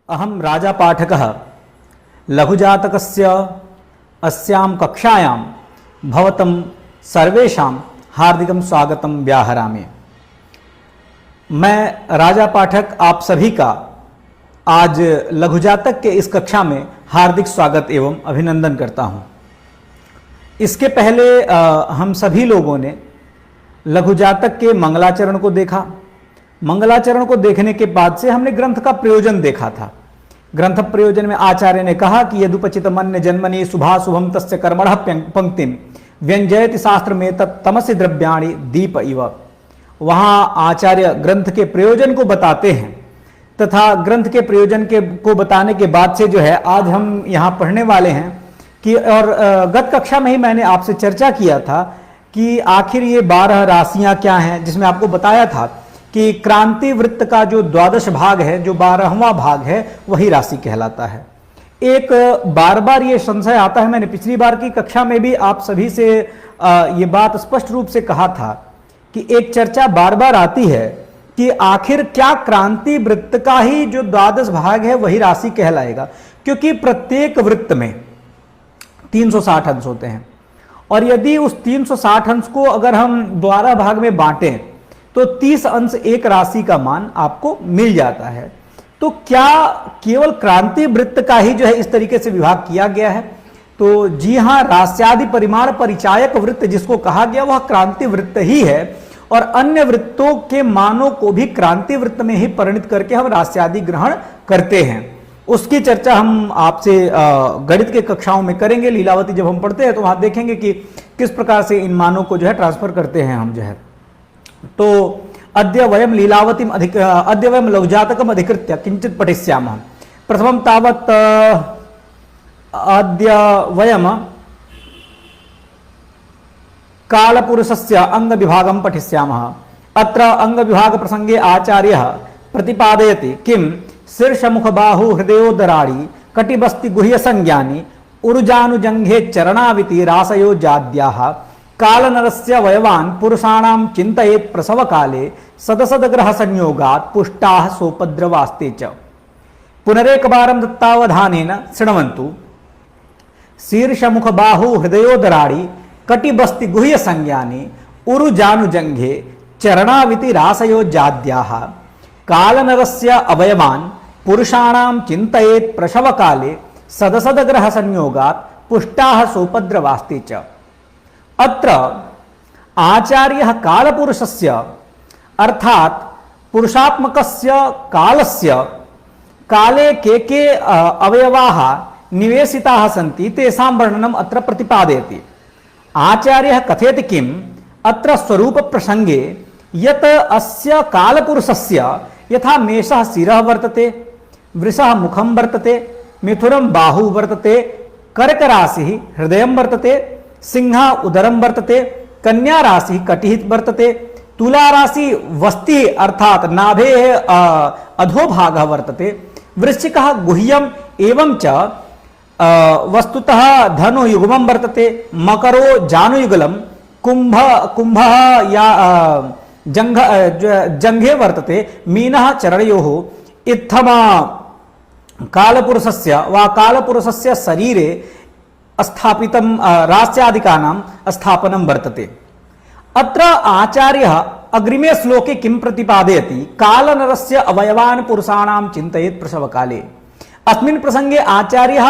अहम राजा पाठकः लघुजातकस्य अस्यां कक्षायां भवतं सर्वेषां हार्दिकं स्वागतं व्याहरामि। मैं राजा पाठक आप सभी का आज लघुजातक के इस कक्षा में हार्दिक स्वागत एवं अभिनंदन करता हूं। इसके पहले हम सभी लोगों ने लघुजातक के मंगलाचरण को देखा। मंगलाचरण को देखने के बाद से हमने ग्रंथ का प्रयोजन देखा था। ग्रंथ प्रयोजन में आचार्य ने कहा कि यदुपचित मन्य जन्मनि शुभाशुभम तस्य कर्मणः पंक्तिम व्यंजयति शास्त्र में तमसि द्रव्याणि दीप इव। वहां आचार्य ग्रंथ के प्रयोजन को बताते हैं तथा ग्रंथ के प्रयोजन को बताने के बाद से जो है आज हम यहाँ पढ़ने वाले हैं कि और गत कक्षा में ही मैंने आपसे चर्चा किया था कि आखिर ये 12 राशियां क्या हैं, जिसमें आपको बताया था कि क्रांति वृत्त का जो 12 भाग है, जो 12वां भाग है, वही राशि कहलाता है। एक बार बार ये संशय आता है, मैंने पिछली बार की कक्षा में भी आप सभी से ये बात स्पष्ट रूप से कहा था कि एक चर्चा बार बार आती है कि आखिर क्या क्रांति वृत्त का ही जो 12 भाग है वही राशि कहलाएगा, क्योंकि प्रत्येक वृत्त में 360 अंश होते हैं और यदि उस 360 अंश को अगर हम 12 भाग में बांटें तो 30 अंश एक राशि का मान आपको मिल जाता है। तो क्या केवल क्रांति वृत्त का ही जो है इस तरीके से विभाग किया गया है? तो जी हां, रास्यादि परिमाण परिचायक वृत्त जिसको कहा गया वह क्रांति वृत्त ही है और अन्य वृत्तों के मानों को भी क्रांति वृत्त में ही परिणित करके हम रास्यादि ग्रहण करते हैं। उसकी चर्चा हम आपसे गणित के कक्षाओं में करेंगे। लीलावती जब हम पढ़ते हैं तो वहां देखेंगे कि किस प्रकार से इन मानों को जो है ट्रांसफर करते हैं हम जो है। तो अद्य वयम लीलावतीम अद्य वयम लघुजातकम अधिकृत्य किंचित पठिष्यामः। प्रथमं तावत् अद्य वयम कालपुरुषस्य अंग विभागं पठिष्यामः। अत्र अंग विभाग प्रसंगे आचार्यः प्रतिपादयति किं शीर्षमुख बाहु हृदयोदराणि कटिबस्ति गुह्य संज्ञानि उरुजानुजंघे चरणाविति रासयो जाद्याः कालनरस्य वयवान् पुरुषाणां चिन्तयेत् प्रसव काले सदसदग्रह संयोगात् पुष्टाः सोपद्रवास्ते च। पुनरेकवारं दत्तावधानेन शृण्वन्तु। शीर्षमुख बाहु हृदयोदराणि कटिबस्ति गुह्य संज्ञानि उरुजानुजंघे चरणाविति रासयो जाद्याः कालनरस्य अवयवान् पुरुषाणां चिन्तयेत् प्रसव काले सदसदग्रह संयोगात् पुष्टाः सोपद्रवास्ते च। अत्र आचार्यः कालपुरुषस्य अर्थात पुरुषात्मकस्य कालस्य काले के अवयवाः निवेशिताः सन्ति तेषां वर्णनम् अत्र प्रतिपादयति। आचार्यः कथयति किम् अत्र स्वरूप प्रसंगे यत् अस्य कालपुरुषस्य यथा मेषः शिरः वर्तते, वृषः मुखं वर्तते, मिथुनं बाहु वर्तते, कर्क राशिः हृदयं वर्तते, सिंह उदरम वर्तते, कन्या राशि कटिहित वर्तते, तुला राशि वस्ति अर्थात नाभे अधोभागः वर्तते, वृश्चिकः गुह्यम एवं च वस्तुतः धनुयुग्मं वर्तते, मकरो जानुयुगलम, कुंभः या जंघे वर्तते, मीनः चरणयोः, इत्थम कालपुरुषस्य वा कालपुरुषस्य शरीरे स्थापितं रास्यादिकानां स्थापनं वर्तते। अत्र आचार्यः अग्रिमे श्लोके किं प्रतिपादयति? कालनरस्य अवयवान् पुरुषाणां चिन्तयेत् प्रसवकाले। अस्मिन् प्रसंगे आचार्यः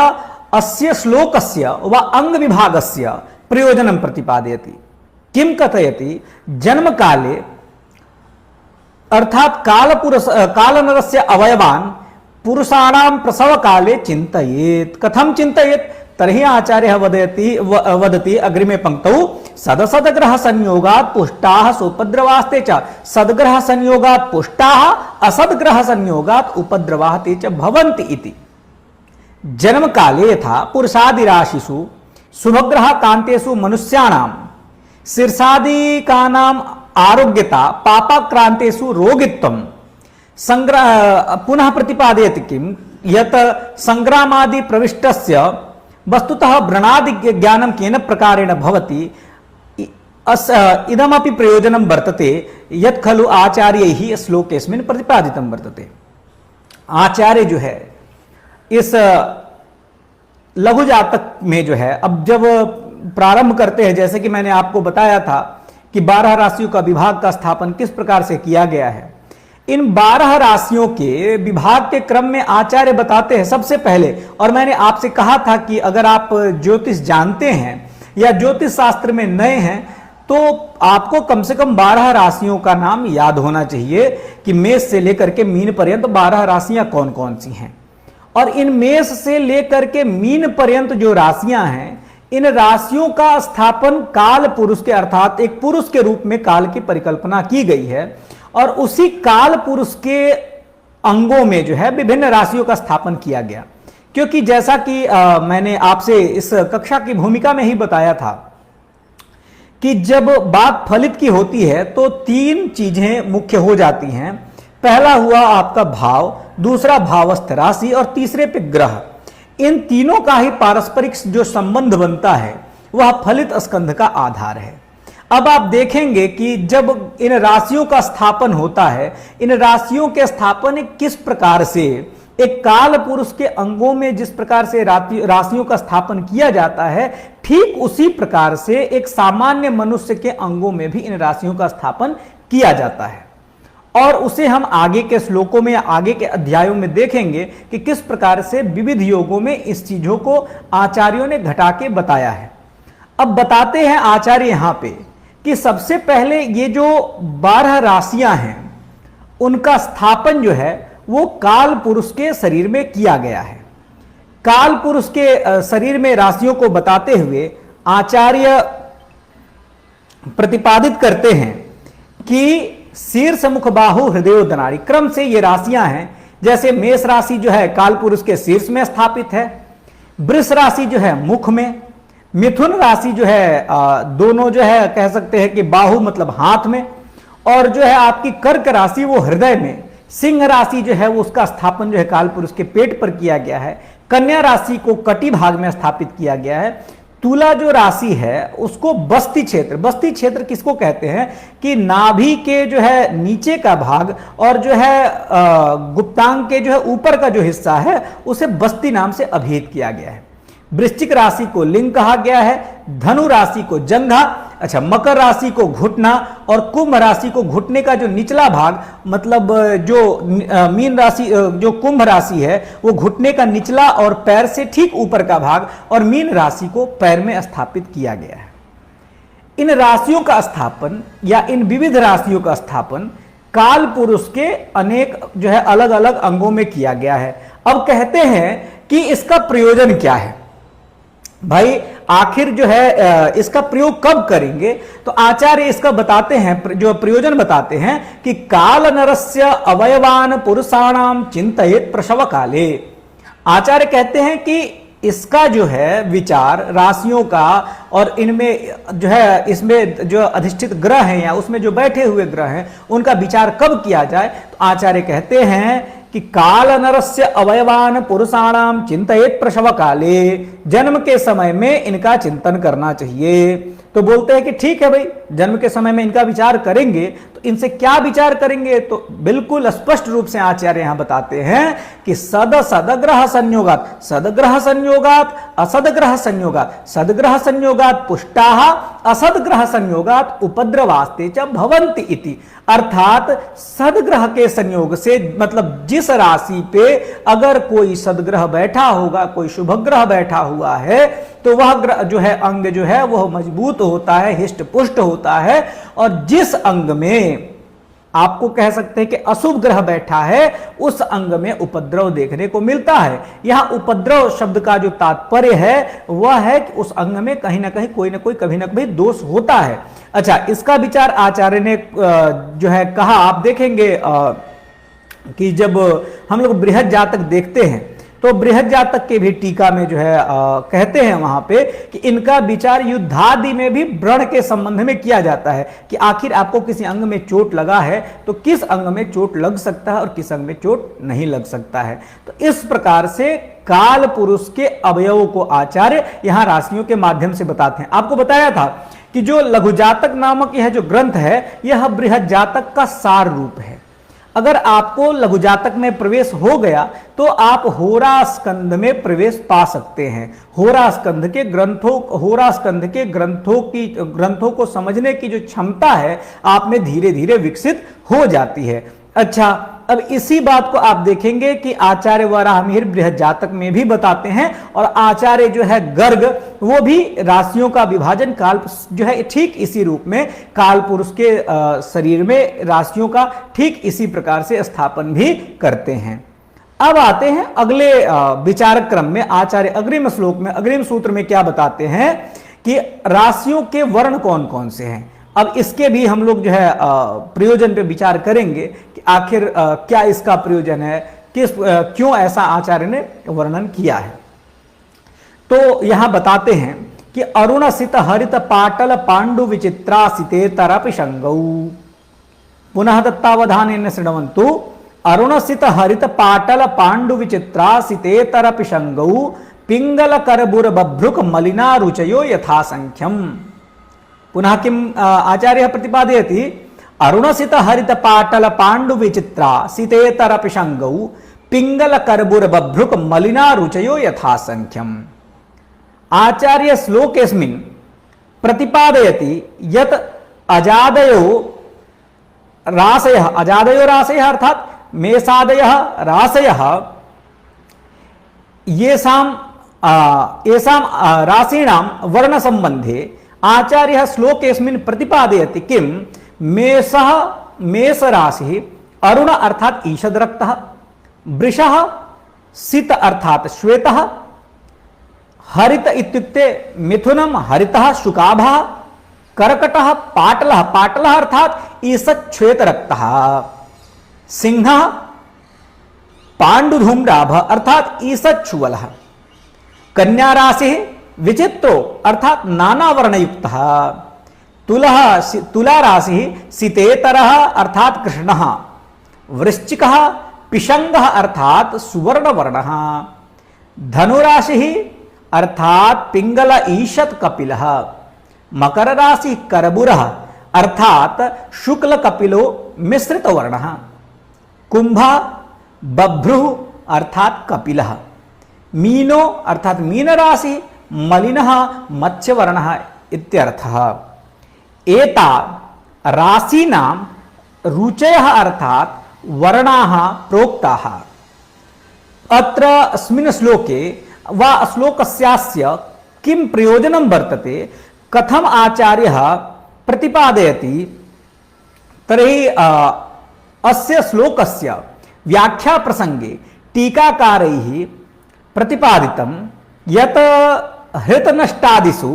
अस्य श्लोकस्य वा अंग विभागस्य प्रयोजनं प्रतिपादयति। किं कथयति? जन्मकाले अर्थात कालनरस्य अवयवान् पुरुषाणां प्रसवकाले चिन्तयेत्। कथं चिन्तयेत्? तर्हि आचार्यः वदति अग्रिमे पंक्तौ सदसदग्रह संयोगात् पुष्टाः सोपद्रवास्ते च। सद्ग्रह संयोगात् पुष्टाः, असद्ग्रह संयोगात् उपद्रवाः ते च भवन्ति इति। जन्म काले यथा पुरुषादि राशिषु शुभग्रह कांतेषु मनुष्याणां शीर्षादिकानाम् आरोग्यता पापाक्रांतेषु रोगित्वं पुनः प्रतिपादयति किं यत् संग्रामादि प्रविष्टस्य वस्तुतः व्रणादि ज्ञानं केन प्रकारेण भवति इदमपि प्रयोजनं वर्तते यत् खलु आचार्यैः श्लोकेस्मिन् प्रतिपादितं वर्तते। आचार्य जो है इस लघु जातक में जो है, अब जब प्रारंभ करते हैं, जैसे कि मैंने आपको बताया था कि 12 राशियों का विभाग का स्थापन किस प्रकार से किया गया है। इन 12 राशियों के विभाग के क्रम में आचार्य बताते हैं सबसे पहले, और मैंने आपसे कहा था कि अगर आप ज्योतिष जानते हैं या ज्योतिष शास्त्र में नए हैं तो आपको कम से कम 12 राशियों का नाम याद होना चाहिए कि मेष से लेकर के मीन पर्यंत 12 राशियां कौन कौन सी हैं। और इन मेष से लेकर के मीन पर्यंत जो राशियां हैं, इन राशियों का स्थापन काल पुरुष के, अर्थात एक पुरुष के रूप में काल की परिकल्पना की गई है, और उसी काल पुरुष के अंगों में जो है विभिन्न राशियों का स्थापन किया गया। क्योंकि जैसा कि मैंने आपसे इस कक्षा की भूमिका में ही बताया था कि जब बात फलित की होती है तो 3 चीजें मुख्य हो जाती हैं। पहला हुआ आपका भाव, दूसरा भावस्थ राशि, और तीसरे पे ग्रह। इन तीनों का ही पारस्परिक जो संबंध बनता है वह फलित स्कंध का आधार है। अब आप देखेंगे कि जब इन राशियों का स्थापन होता है, इन राशियों के स्थापन किस प्रकार से एक काल पुरुष के अंगों में जिस प्रकार से राशियों का स्थापन किया जाता है, ठीक उसी प्रकार से एक सामान्य मनुष्य के अंगों में भी इन राशियों का स्थापन किया जाता है। और उसे हम आगे के श्लोकों में या आगे के अध्यायों में देखेंगे कि किस प्रकार से विविध योगों में इस चीजों को आचार्यों ने घटा के बताया है। अब बताते हैं आचार्य यहां पे कि सबसे पहले ये जो 12 राशियां हैं उनका स्थापन जो है वो काल पुरुष के शरीर में किया गया है। काल पुरुष के शरीर में राशियों को बताते हुए आचार्य प्रतिपादित करते हैं कि शीर्ष मुख बाहु हृदय दनाड़ी क्रम से ये राशियां हैं। जैसे मेष राशि जो है काल पुरुष के शीर्ष में स्थापित है, वृष राशि जो है मुख में, मिथुन राशि जो है दोनों जो है कह सकते हैं कि बाहु मतलब हाथ में, और जो है आपकी कर्क राशि वो हृदय में, सिंह राशि जो है वो उसका स्थापन जो है काल पुरुष के पेट पर किया गया है, कन्या राशि को कटी भाग में स्थापित किया गया है, तुला जो राशि है उसको बस्ती क्षेत्र, बस्ती क्षेत्र किसको कहते हैं कि नाभि के जो है नीचे का भाग और जो है गुप्तांग के जो है ऊपर का जो हिस्सा है उसे बस्ती नाम से अभिहित किया गया है। वृश्चिक राशि को लिंग कहा गया है, धनु राशि को जंघा, अच्छा मकर राशि को घुटना, और कुंभ राशि को घुटने का जो निचला भाग मतलब जो मीन राशि जो कुंभ राशि है वो घुटने का निचला और पैर से ठीक ऊपर का भाग, और मीन राशि को पैर में स्थापित किया गया है। इन राशियों का स्थापन या इन विविध राशियों का स्थापन काल पुरुष के अनेक जो है अलग अलग अंगों में किया गया है। अब कहते हैं कि इसका प्रयोजन क्या है भाई, आखिर जो है इसका प्रयोग कब करेंगे, तो आचार्य इसका बताते हैं, जो प्रयोजन बताते हैं कि काल नरस्य अवयवान पुरुषाणाम चिंतयेत प्रसव काले। आचार्य कहते हैं कि इसका जो है विचार राशियों का और इनमें जो है इसमें जो अधिष्ठित ग्रह हैं या उसमें जो बैठे हुए ग्रह हैं उनका विचार कब किया जाए, तो आचार्य कहते हैं कि काल नरस्य अवयवान पुरुषाणाम चिंतयेत प्रसव काले, जन्म के समय में इनका चिंतन करना चाहिए। तो बोलते हैं कि ठीक है भाई, जन्म के समय में इनका विचार करेंगे, तो इनसे क्या विचार करेंगे, तो बिल्कुल स्पष्ट रूप से आचार्य यहां बताते हैं कि सदग्रह संयोगात, सदग्रह संयोगात असदग्रह संयोगात, सदग्रह संयोगात पुष्टाः असदग्रह संयोगात उपद्रवास्ते च भवन्ति इति। अर्थात सदग्रह के संयोग से मतलब जिस राशि पे अगर कोई सदग्रह बैठा होगा, कोई शुभ ग्रह बैठा हुआ है, तो वह ग्रह जो है अंग जो है वह मजबूत होता है, हिष्ट पुष्ट होता है। और जिस अंग में आपको कह सकते हैं कि अशुभ ग्रह बैठा है उस अंग में उपद्रव देखने को मिलता है। यहां उपद्रव शब्द का जो तात्पर्य है वह है कि उस अंग में कहीं ना कहीं कोई ना कोई कभी ना कभी दोष होता है। अच्छा, इसका विचार आचार्य ने जो है कहा, आप देखेंगे कि जब हम लोग बृहद जातक देखते हैं तो बृहद जातक के भी टीका में जो है कहते हैं वहां पे कि इनका विचार युद्धादि में भी व्रण के संबंध में किया जाता है कि आखिर आपको किसी अंग में चोट लगा है तो किस अंग में चोट लग सकता है और किस अंग में चोट नहीं लग सकता है। तो इस प्रकार से काल पुरुष के अवयवों को आचार्य यहां राशियों के माध्यम से बताते हैं। आपको बताया था कि जो लघु जातक नामक यह जो ग्रंथ है यह बृहद जातक का सार रूप है। अगर आपको लघु जातक में प्रवेश हो गया तो आप होरा स्कंध में प्रवेश पा सकते हैं। होरा स्कंध के ग्रंथों को समझने की जो क्षमता है आप में धीरे धीरे विकसित हो जाती है। अच्छा, अब इसी बात को आप देखेंगे कि आचार्य वराहमिहिर बृहत जातक में भी बताते हैं, और आचार्य जो है गर्ग वो भी राशियों का विभाजन काल जो है ठीक इसी रूप में काल पुरुष के शरीर में राशियों का ठीक इसी प्रकार से स्थापन भी करते हैं। अब आते हैं अगले विचारक क्रम में। आचार्य अग्रिम श्लोक में, अग्रिम सूत्र में क्या बताते हैं कि राशियों के वर्ण कौन कौन से हैं। अब इसके भी हम लोग जो है प्रयोजन पे विचार करेंगे कि आखिर क्या इसका प्रयोजन है, क्यों ऐसा आचार्य ने वर्णन किया है। तो यहां बताते हैं कि अरुण सित हरित पाटल पांडु विचित्रा सिते तरपि शंगौ। पुनः दत्तावधानेन शृण्वन्तु। अरुण सित हरित पाटल पांडु विचित्रा सिते तरपि शंगौ पिंगल करबुर बभ्रुक मलिना रुचयो यथा संख्यम। पुनः किम आचार्य प्रतिपादयति। अरुणसित हरित पाटल पांडु विचित्रा सितेतरपि शंगौ पिंगल करबुर बभ्रुक मलिना रुचयो यथा संख्यम। आचार्य श्लोकेस्मिन् प्रतिपादयति यत् अजादयो राशयः अर्थात मेषादयः राशयः येषां राशीणां वर्ण संबंधे आचार्य श्लोकेस्मिन् प्रतिपादयति किम मेष राशि अरुण अर्थात ईषद रक्तः, वृषः सित अर्थात श्वेतः, हरित इत्युक्ते मिथुनम हरितः शुकाभः, कर्कटः पाटलः अर्थात ईषद श्वेत रक्तः, सिंहः पांडुधूम्राभः अर्थात ईषद शुवलः, कन्या राशि विचित्रो अर्थात नाना वर्णयुक्त, तुला राशि सितेतरः अर्थात कृष्णः, वृश्चिकः पिशंगः अर्थात सुवर्ण वर्णः, धनुराशि अर्थात पिंगल ईशत कपिलः, मकर राशि करबुरः अर्थात शुक्ल कपिलो मिश्रित वर्णः, कुंभ बभ्रुः अर्थात कपिलः, मीनो अर्थात मीन राशि मलिनः मत्स्यवर्णः इत्यर्थः। एता राशीनां रुचयः अर्थात वर्णाः प्रोक्ताः। अत्र अस्मिन् श्लोके वा श्लोकस्यास्य किं प्रयोजनं वर्तते, कथम आचार्यः प्रतिपादयति, तर्हि अस्य श्लोकस्य व्याख्या प्रसंगे टीकाकारैः प्रतिपादितं यत् हृतनष्टादिषु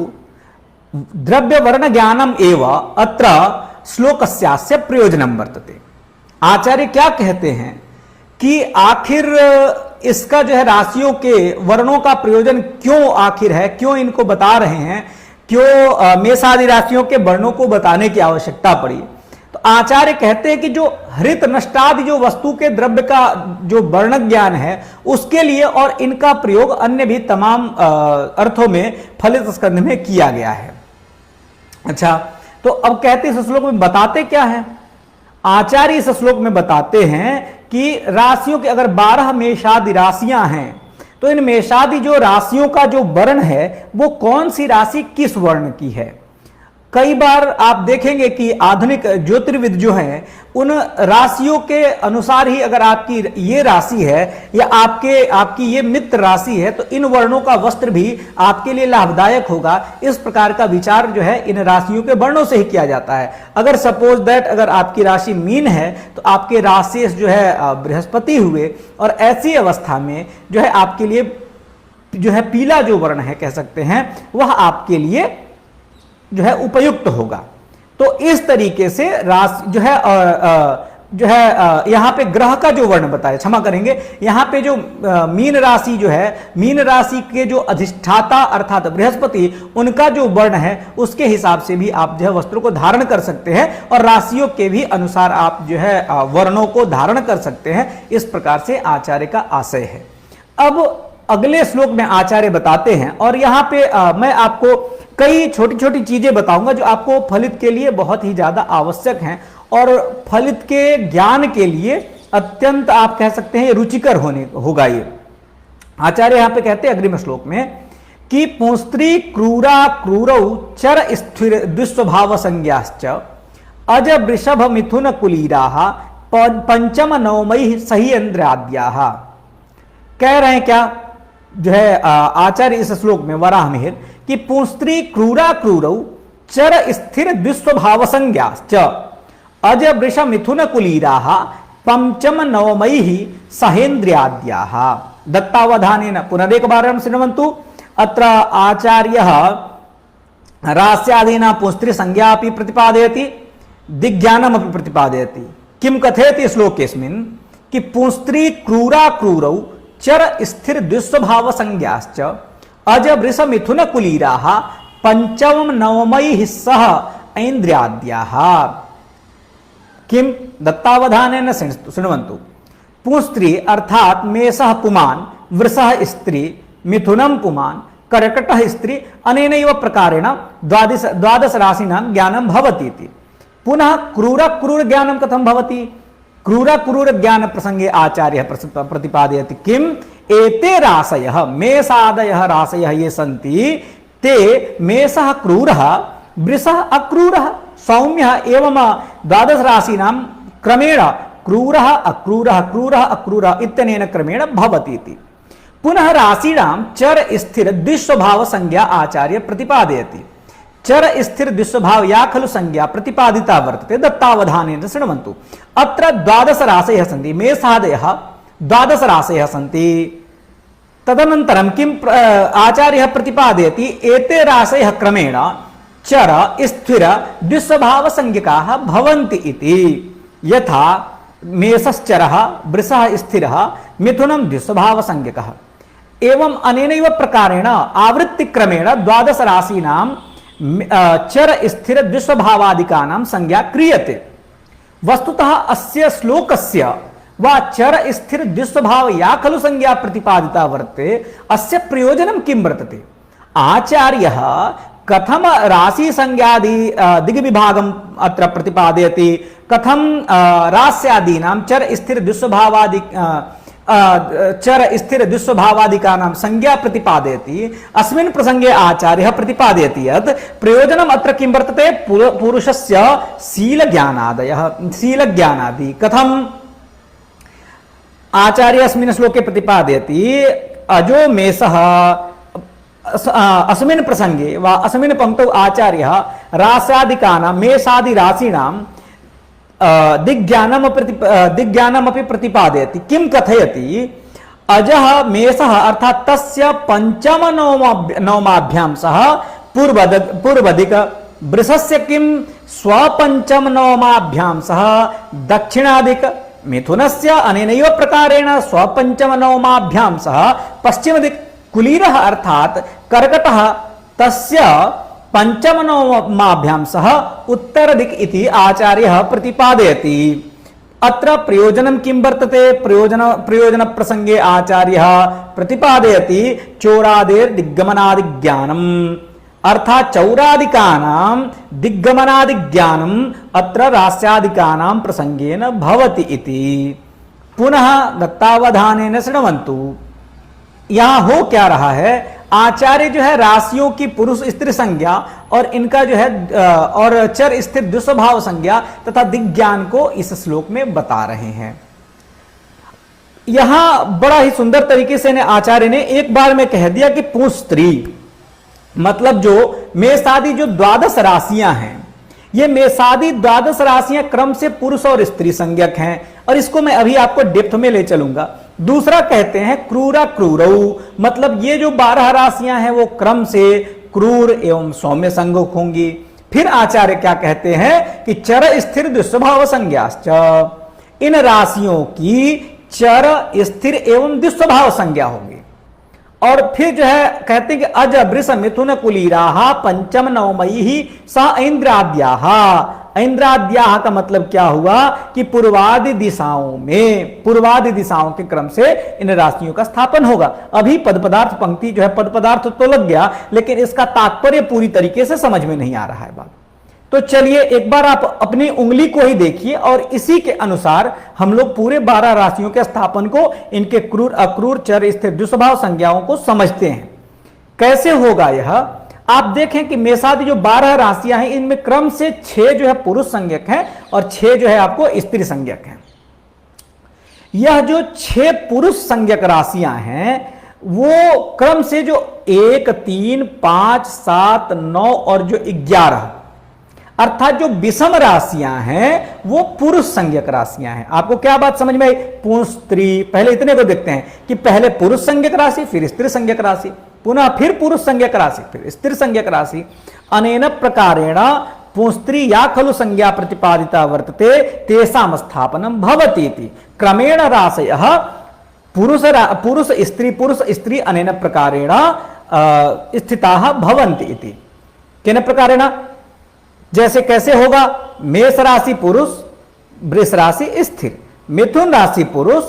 द्रव्य वर्ण ज्ञानम एव अत्र श्लोकस्यास्य प्रयोजनम वर्तते। आचार्य क्या कहते हैं कि आखिर इसका जो है राशियों के वर्णों का प्रयोजन क्यों आखिर है, क्यों इनको बता रहे हैं, क्यों मेष आदि राशियों के वर्णों को बताने की आवश्यकता पड़ी। तो आचार्य कहते हैं कि जो हृत नष्टादि जो वस्तु के द्रव्य का जो वर्ण ज्ञान है उसके लिए और इनका प्रयोग अन्य भी तमाम अर्थों में फलित स्कंध में किया गया है। अच्छा, तो अब कहते हैं इस श्लोक में बताते क्या है। आचार्य इस श्लोक में बताते हैं कि राशियों के अगर 12 मेषादि राशियां हैं तो इन मेषादि जो राशियों का जो वर्ण है वो कौन सी राशि किस वर्ण की है। कई बार आप देखेंगे कि आधुनिक ज्योतिर्विद जो हैं उन राशियों के अनुसार ही अगर आपकी ये राशि है या आपकी ये मित्र राशि है तो इन वर्णों का वस्त्र भी आपके लिए लाभदायक होगा। इस प्रकार का विचार जो है इन राशियों के वर्णों से ही किया जाता है। अगर सपोज दैट अगर आपकी राशि मीन है तो आपके राशि जो है बृहस्पति हुए और ऐसी अवस्था में जो है आपके लिए जो है पीला जो वर्ण है कह सकते हैं वह आपके लिए जो है उपयुक्त होगा। तो इस तरीके से राशि जो है यहां पे ग्रह का जो वर्ण बताया, क्षमा करेंगे, यहां पे जो मीन राशि जो है, मीन राशि के जो अधिष्ठाता अर्थात बृहस्पति उनका जो वर्ण है उसके हिसाब से भी आप जो है वस्त्रों को धारण कर सकते हैं और राशियों के भी अनुसार आप जो है वर्णों को धारण कर सकते हैं। इस प्रकार से आचार्य का आशय है। अब अगले श्लोक में आचार्य बताते हैं और यहां पे मैं आपको कई छोटी छोटी चीजें बताऊंगा जो आपको फलित के लिए बहुत ही ज्यादा आवश्यक हैं और फलित के ज्ञान के लिए अत्यंत आप कह सकते हैं रुचिकर होगा ये। आचार्य यहां पे कहते हैं अग्रिम श्लोक में कि पुंस्त्री क्रूरा क्रूरौ चर स्थिर दुस्वभाव संज्ञाश्च अज वृषभ मिथुन कुलीराः पंचम नवमयि सही इंद्राद्याः। कह रहे हैं क्या जो है आचार्य इस श्लोक में वराह मिहिर कि पुंस्त्री क्रूरा क्रूरौ चर स्थिर दुस्वभाव संज्ञाश्च अज वृषभ मिथुन कुलीराः पंचम नवमयि सहेन्द्रियाद्याः। दत्तावधानेन पुनरेक बारं शृण्वन्तु। अत्र आचार्यः रास्यादीना पुंस्त्री संज्ञा अपि प्रतिपादयति दिग्ज्ञानमपि प्रतिपादयति। किं कथयति श्लोकेऽस्मिन् कि पुंस्त्री क्रूरा क्रूरौ चर स्थिर दुस्वभाव संज्ञाश्च अज वृष मिथुन कुलीराः पंचम नवमयि सह ऐन्द्रियाद्याः। किम दत्तावधानेन शृण्वन्तु। पुंस्त्री अर्थात मेषः पुमान् वृषः स्त्री मिथुनं पुमान् कर्कटः स्त्री अनेनैव प्रकारेण द्वादश राशीनां ज्ञानं भवति इति। पुनः क्रूर क्रूर ज्ञानं कथं भवति? क्रूर क्रूर ज्ञान प्रसंगे आचार्यः प्रतिपादयति किम एते राशयः मेषादयः राशयः ये सन्ति ते मेषः क्रूरः वृषः अक्रूरः सौम्यः एवं द्वादश राशीनां क्रमेण क्रूरः अक्रूरः क्रूरः अक्रूरः इत्यनेन क्रमेण भवति इति। पुनः राशीनां चर स्थिर दुस्वभाव संज्ञा आचार्य प्रतिपादयति। चर स्थिर दुस्वभाव या खलु संज्ञा प्रतिपादिता वर्तते दत्तावधानेन शृण्वन्तु। अत्र द्वादश राशयः सन्ति मेषादयः द्वादश राशयः सन्ति। तदनन्तरं किं आचार्यः प्रतिपादयति एते राशयः क्रमेण चर स्थिर दुस्वभाव संज्ञकाः भवन्ति इति। यथा मेषश्चरः वृषः स्थिरः मिथुनं दुस्वभाव संज्ञकः एवं अनेनैव प्रकारेण आवृत्ति क्रमेण द्वादश राशीनां चर स्थिर दुस्वभावादिकानां संज्ञा क्रियते। वस्तुतः अस्य श्लोकस्य वा चर स्थिर दुस्वभाव या खलु संज्ञा प्रतिपादिता वर्तते अस्य प्रयोजनं किं वर्तते? आचार्यः कथम राशि संज्ञादि दिग्विभागम् अत्र प्रतिपादयति, कथम रास्यादीनां चर स्थिर दुस्वभावादि चर स्थिर दुस्वभावादिकानां संज्ञा प्रतिपादयति। अस्मिन् प्रसंगे आचार्यः प्रतिपादयति यत् प्रयोजनम् अत्र किं वर्तते? पुरुषस्य शीलज्ञानादयः शीलज्ञानादि। कथम् आचार्यः अस्मिन् श्लोके प्रतिपादयति अजो मेषः अस्मिन् प्रसंगे वा अस्मिन् पंक्तौ आचार्यः रास्यादिकानां मेषादि राशीनां दिग्ज्ञानमपि प्रतिपादयति। किं कथयति? अजः मेषः अर्थात् तस्य पंचम नवमाभ्यां सह पूर्वदिक् वृषस्य किं स्वपंचम नवमाभ्यां सह दक्षिणादिक् मिथुनस्य अनेनैव प्रकारेण स्वपंचम नवमाभ्यां सह पश्चिमदिक् कुलीरः अर्थात् कर्कटः तस्य पंचम नवमाभ्यां सह उत्तरदिक् इति आचार्यः प्रतिपादयति। अत्र प्रयोजनं किं वर्तते? प्रयोजन प्रसंगे आचार्यः प्रतिपादयति चौरादेर्दिग्गमनादिज्ञानम् अर्थात् चौरादिकानां दिग्गमनादिज्ञानम् अत्र रास्यादिकानां प्रसंगेन भवति इति। पुनः दत्तावधानेन शृण्वन्तु। यहाँ हो क्या रहा है? आचार्य जो है राशियों की पुरुष स्त्री संज्ञा और इनका जो है और चर स्थिर दुस्वभाव संज्ञा तथा दिग्ज्ञान को इस श्लोक में बता रहे हैं। यहां बड़ा ही सुंदर तरीके से आचार्य ने एक बार में कह दिया कि पुंस्त्री मतलब जो मेषादि जो द्वादश राशियां हैं, ये मेषादि द्वादश राशियां क्रम से पुरुष और स्त्री संज्ञक हैं और इसको मैं अभी आपको डेप्थ में ले चलूंगा। दूसरा कहते हैं क्रूरा क्रूरौ मतलब ये जो 12 राशियां हैं वो क्रम से क्रूर एवं सौम्य संज्ञक होंगी। फिर आचार्य क्या कहते हैं कि चर स्थिर दुस्वभाव संज्ञाश्च इन राशियों की चर स्थिर एवं दुस्वभाव संज्ञा होगी। और फिर जो है कहते हैं कि अज वृष मिथुन कुलीराः पंचम नवमयि स ऐन्द्राद्याः। ऐन्द्राद्याः का मतलब क्या हुआ कि पूर्वादि दिशाओं के क्रम से इन राशियों का स्थापन होगा। अभी पद पदार्थ पंक्ति जो है पद पदार्थ तो लग गया लेकिन इसका तात्पर्य पूरी तरीके से समझ में नहीं आ रहा है बात। तो चलिए एक बार आप अपनी उंगली को ही देखिए और इसी के अनुसार हम लोग पूरे 12 राशियों के स्थापन को, इनके क्रूर अक्रूर चर स्थिर दुस्वभाव संज्ञाओं को समझते हैं। कैसे होगा यह, आप देखें कि मेषादि जो 12 राशियां हैं इनमें क्रम से 6 जो है पुरुष संज्ञक हैं और 6 जो है आपको स्त्री संज्ञक हैं। यह जो 6 पुरुष संज्ञक राशियां हैं वो क्रम से जो 1, 3, 5, 7, 9 और जो 11 अर्थात जो विषम राशियां हैं वो पुरुष संज्ञक राशियां हैं। आपको क्या बात समझ में आई? पुरुष स्त्री, पहले इतने को देखते हैं कि पहले पुरुष संज्ञक राशि फिर स्त्री संज्ञक राशि, पुनः फिर पुरुष संज्ञक राशि फिर स्त्री संज्ञक राशि। अनेन प्रकारेण पुंस्त्री या खलु संज्ञा प्रतिपादिता वर्तते तेषां स्थापनं भवति इति क्रमेण राशयः पुरुष स्त्री अनेन प्रकारेण स्थिताः भवन्ति इति। केन प्रकारेण, जैसे कैसे होगा? मेष राशि पुरुष, वृष राशि स्थिर, मिथुन राशि पुरुष,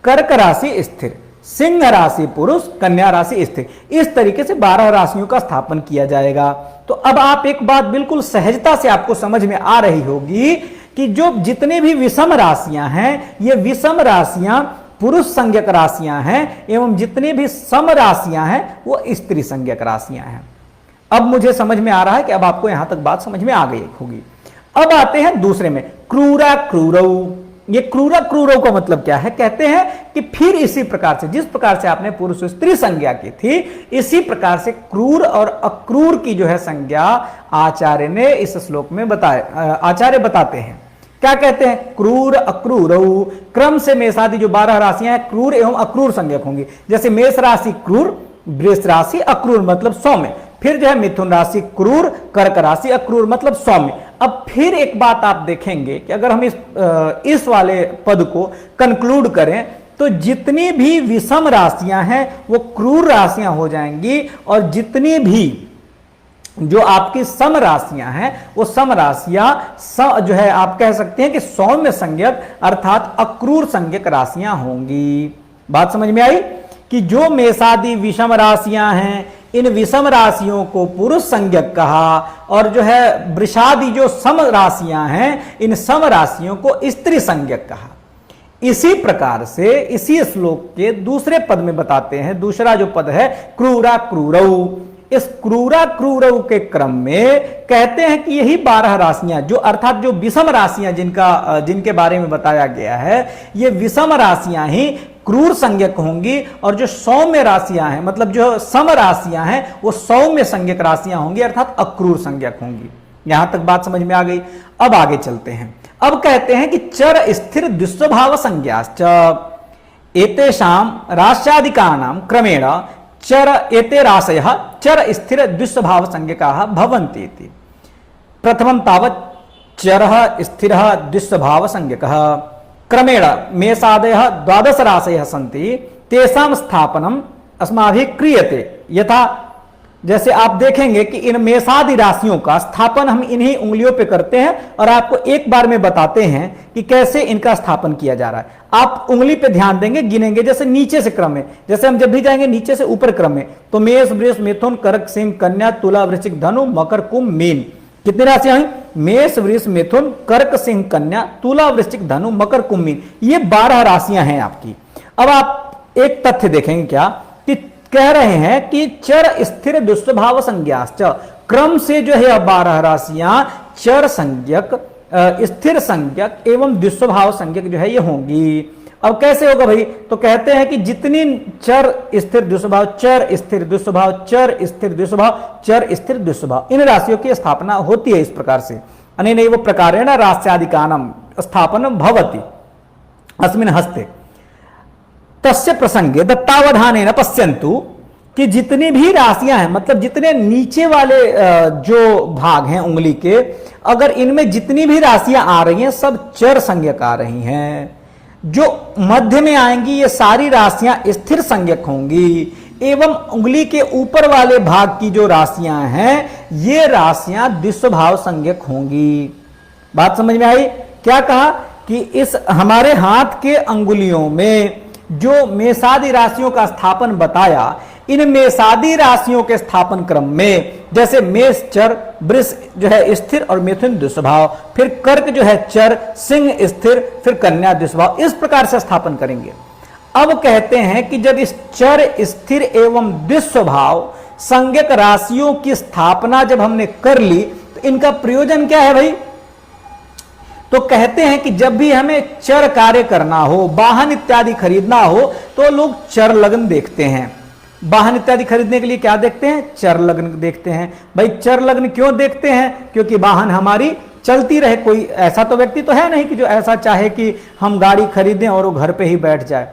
कर्क राशि स्थिर, सिंह राशि पुरुष, कन्या राशि स्थिर। इस तरीके से 12 राशियों का स्थापन किया जाएगा। तो अब आप एक बात बिल्कुल सहजता से आपको समझ में आ रही होगी कि जो जितने भी विषम राशियां हैं ये विषम राशियां पुरुष संज्ञक राशियां हैं एवं जितनी भी सम राशियां हैं वो स्त्री संज्ञक राशियां हैं। अब मुझे समझ में आ रहा है कि अब आपको यहां तक बात समझ में आ गई होगी। अब आते हैं दूसरे में, क्रूरा क्रूरऊ। ये क्रूरा क्रूरऊ का मतलब क्या है? कहते हैं कि फिर इसी प्रकार से जिस प्रकार से आपने पुरुष स्त्री संज्ञा की थी इसी प्रकार से क्रूर और अक्रूर की जो है संज्ञा आचार्य ने इस श्लोक में बताया। आचार्य बताते हैं, क्या कहते हैं? क्रूर अक्रूरऊ। क्रम से मेषादि जो 12 राशियां हैं क्रूर एवं अक्रूर संज्ञक होंगी। जैसे मेष राशि क्रूर, वृष राशि अक्रूर मतलब सौम्य, फिर जो है मिथुन राशि क्रूर, कर्क राशि अक्रूर मतलब सौम्य। अब फिर एक बात आप देखेंगे कि अगर हम इस वाले पद को कंक्लूड करें तो जितनी भी विषम राशियां हैं वो क्रूर राशियां हो जाएंगी और जितनी भी जो आपकी सम राशियां हैं वो सम राशियां जो है आप कह सकते हैं कि सौम्य संज्ञक अर्थात अक्रूर संज्ञक राशियां होंगी। बात समझ में आई कि जो मेषादि विषम राशियां हैं इन विषम राशियों को पुरुष संज्ञक कहा और जो है वृषादि जो सम राशियां हैं इन सम राशियों को स्त्री संज्ञक कहा। इसी प्रकार से इसी श्लोक के दूसरे पद में बताते हैं, दूसरा जो पद है क्रूरा क्रूरऊ। इस क्रूरा क्रूरऊ के क्रम में कहते हैं कि यही 12 राशियां जो अर्थात जो विषम राशियां जिनके बारे में बताया गया है ये विषम राशियां ही क्रूर संज्ञक होंगी और जो सौम्य राशियां हैं मतलब जो सम राशियां हैं वो सौम्य संज्ञक राशियां होंगी अर्थात अक्रूर संज्ञक होंगी। यहां तक बात समझ में आ गई। अब आगे चलते हैं। अब कहते हैं कि चर स्थिर दुस्वभाव संज्ञाश्च एतेषां राश्यादिकानां क्रमेण चर एते राशयः चर स्थिर दुस्वभाव संज्ञकाः भवन्ति इति। प्रथमं तावत् चरः स्थिरः दुस्वभाव संज्ञकः क्रमेण मेषादयः 12 राशयः सन्ति तेषां स्थापनम् अस्माभिः क्रियते। यथा जैसे आप देखेंगे कि इन मेषादि राशियों का स्थापन हम इन्हीं उंगलियों पे करते हैं और आपको एक बार में बताते हैं कि कैसे इनका स्थापन किया जा रहा है। आप उंगली पे ध्यान देंगे, गिनेंगे जैसे नीचे से क्रम में, जैसे हम जब भी जाएंगे नीचे से ऊपर क्रम में तो मेष वृष मिथुन कर्क सिंह कन्या तुला वृश्चिक धनु मकर कुंभ मीन। कितनी राशियां हैं? मेष वृष मिथुन कर्क सिंह कन्या तुला वृश्चिक धनु मकर कुंभ मीन। ये 12 राशियां हैं आपकी। अब आप एक तथ्य देखेंगे क्या कि कह रहे हैं कि चर स्थिर दुस्वभाव संज्ञाश्च क्रम से जो है 12 राशियां चर संज्ञक स्थिर संज्ञक एवं दुस्वभाव संज्ञक जो है ये होंगी। अब कैसे होगा भाई? तो कहते हैं कि जितनी चर स्थिर दुस्वभाव चर स्थिर दुस्वभाव चर स्थिर दुस्वभाव चर स्थिर दुस्वभाव इन राशियों की स्थापना होती है इस प्रकार से। अनेनैव प्रकारेण रास्यादिकानां स्थापनं भवति अस्मिन् हस्ते तस्य प्रसंगे दत्तावधानेन पश्यन्तु कि जितनी भी राशियां हैं मतलब जितने नीचे वाले जो भाग हैं उंगली के अगर इनमें जितनी भी राशियां आ रही हैं सब चर संज्ञक आ रही हैं। जो मध्य में आएंगी ये सारी राशियां स्थिर संज्ञक होंगी एवं उंगली के ऊपर वाले भाग की जो राशियां हैं ये राशियां दुस्वभाव संज्ञक होंगी। बात समझ में आई? क्या कहा कि इस हमारे हाथ के अंगुलियों में जो मेषादि राशियों का स्थापन बताया, इन मेषादि राशियों के स्थापन क्रम में जैसे मेष चर, वृष जो है स्थिर और मिथुन दुष्भाव, फिर कर्क जो है चर, सिंह स्थिर, फिर कन्या दुष्भाव, इस प्रकार से स्थापन करेंगे। अब कहते हैं कि जब इस चर, स्थिर एवं दुष्भाव संज्ञक राशियों की स्थापना जब हमने कर ली तो इनका प्रयोजन क्या है भाई? तो कहते हैं कि जब भी हमें चर कार्य करना हो, वाहन इत्यादि खरीदना हो, तो लोग चर लग्न देखते हैं। वाहन इत्यादि खरीदने के लिए क्या देखते हैं? चर लग्न देखते हैं। भाई चर लग्न क्यों देखते हैं? क्योंकि वाहन हमारी चलती रहे। कोई ऐसा तो व्यक्ति तो है नहीं कि जो ऐसा चाहे कि हम गाड़ी खरीदें और वो घर पे ही बैठ जाए।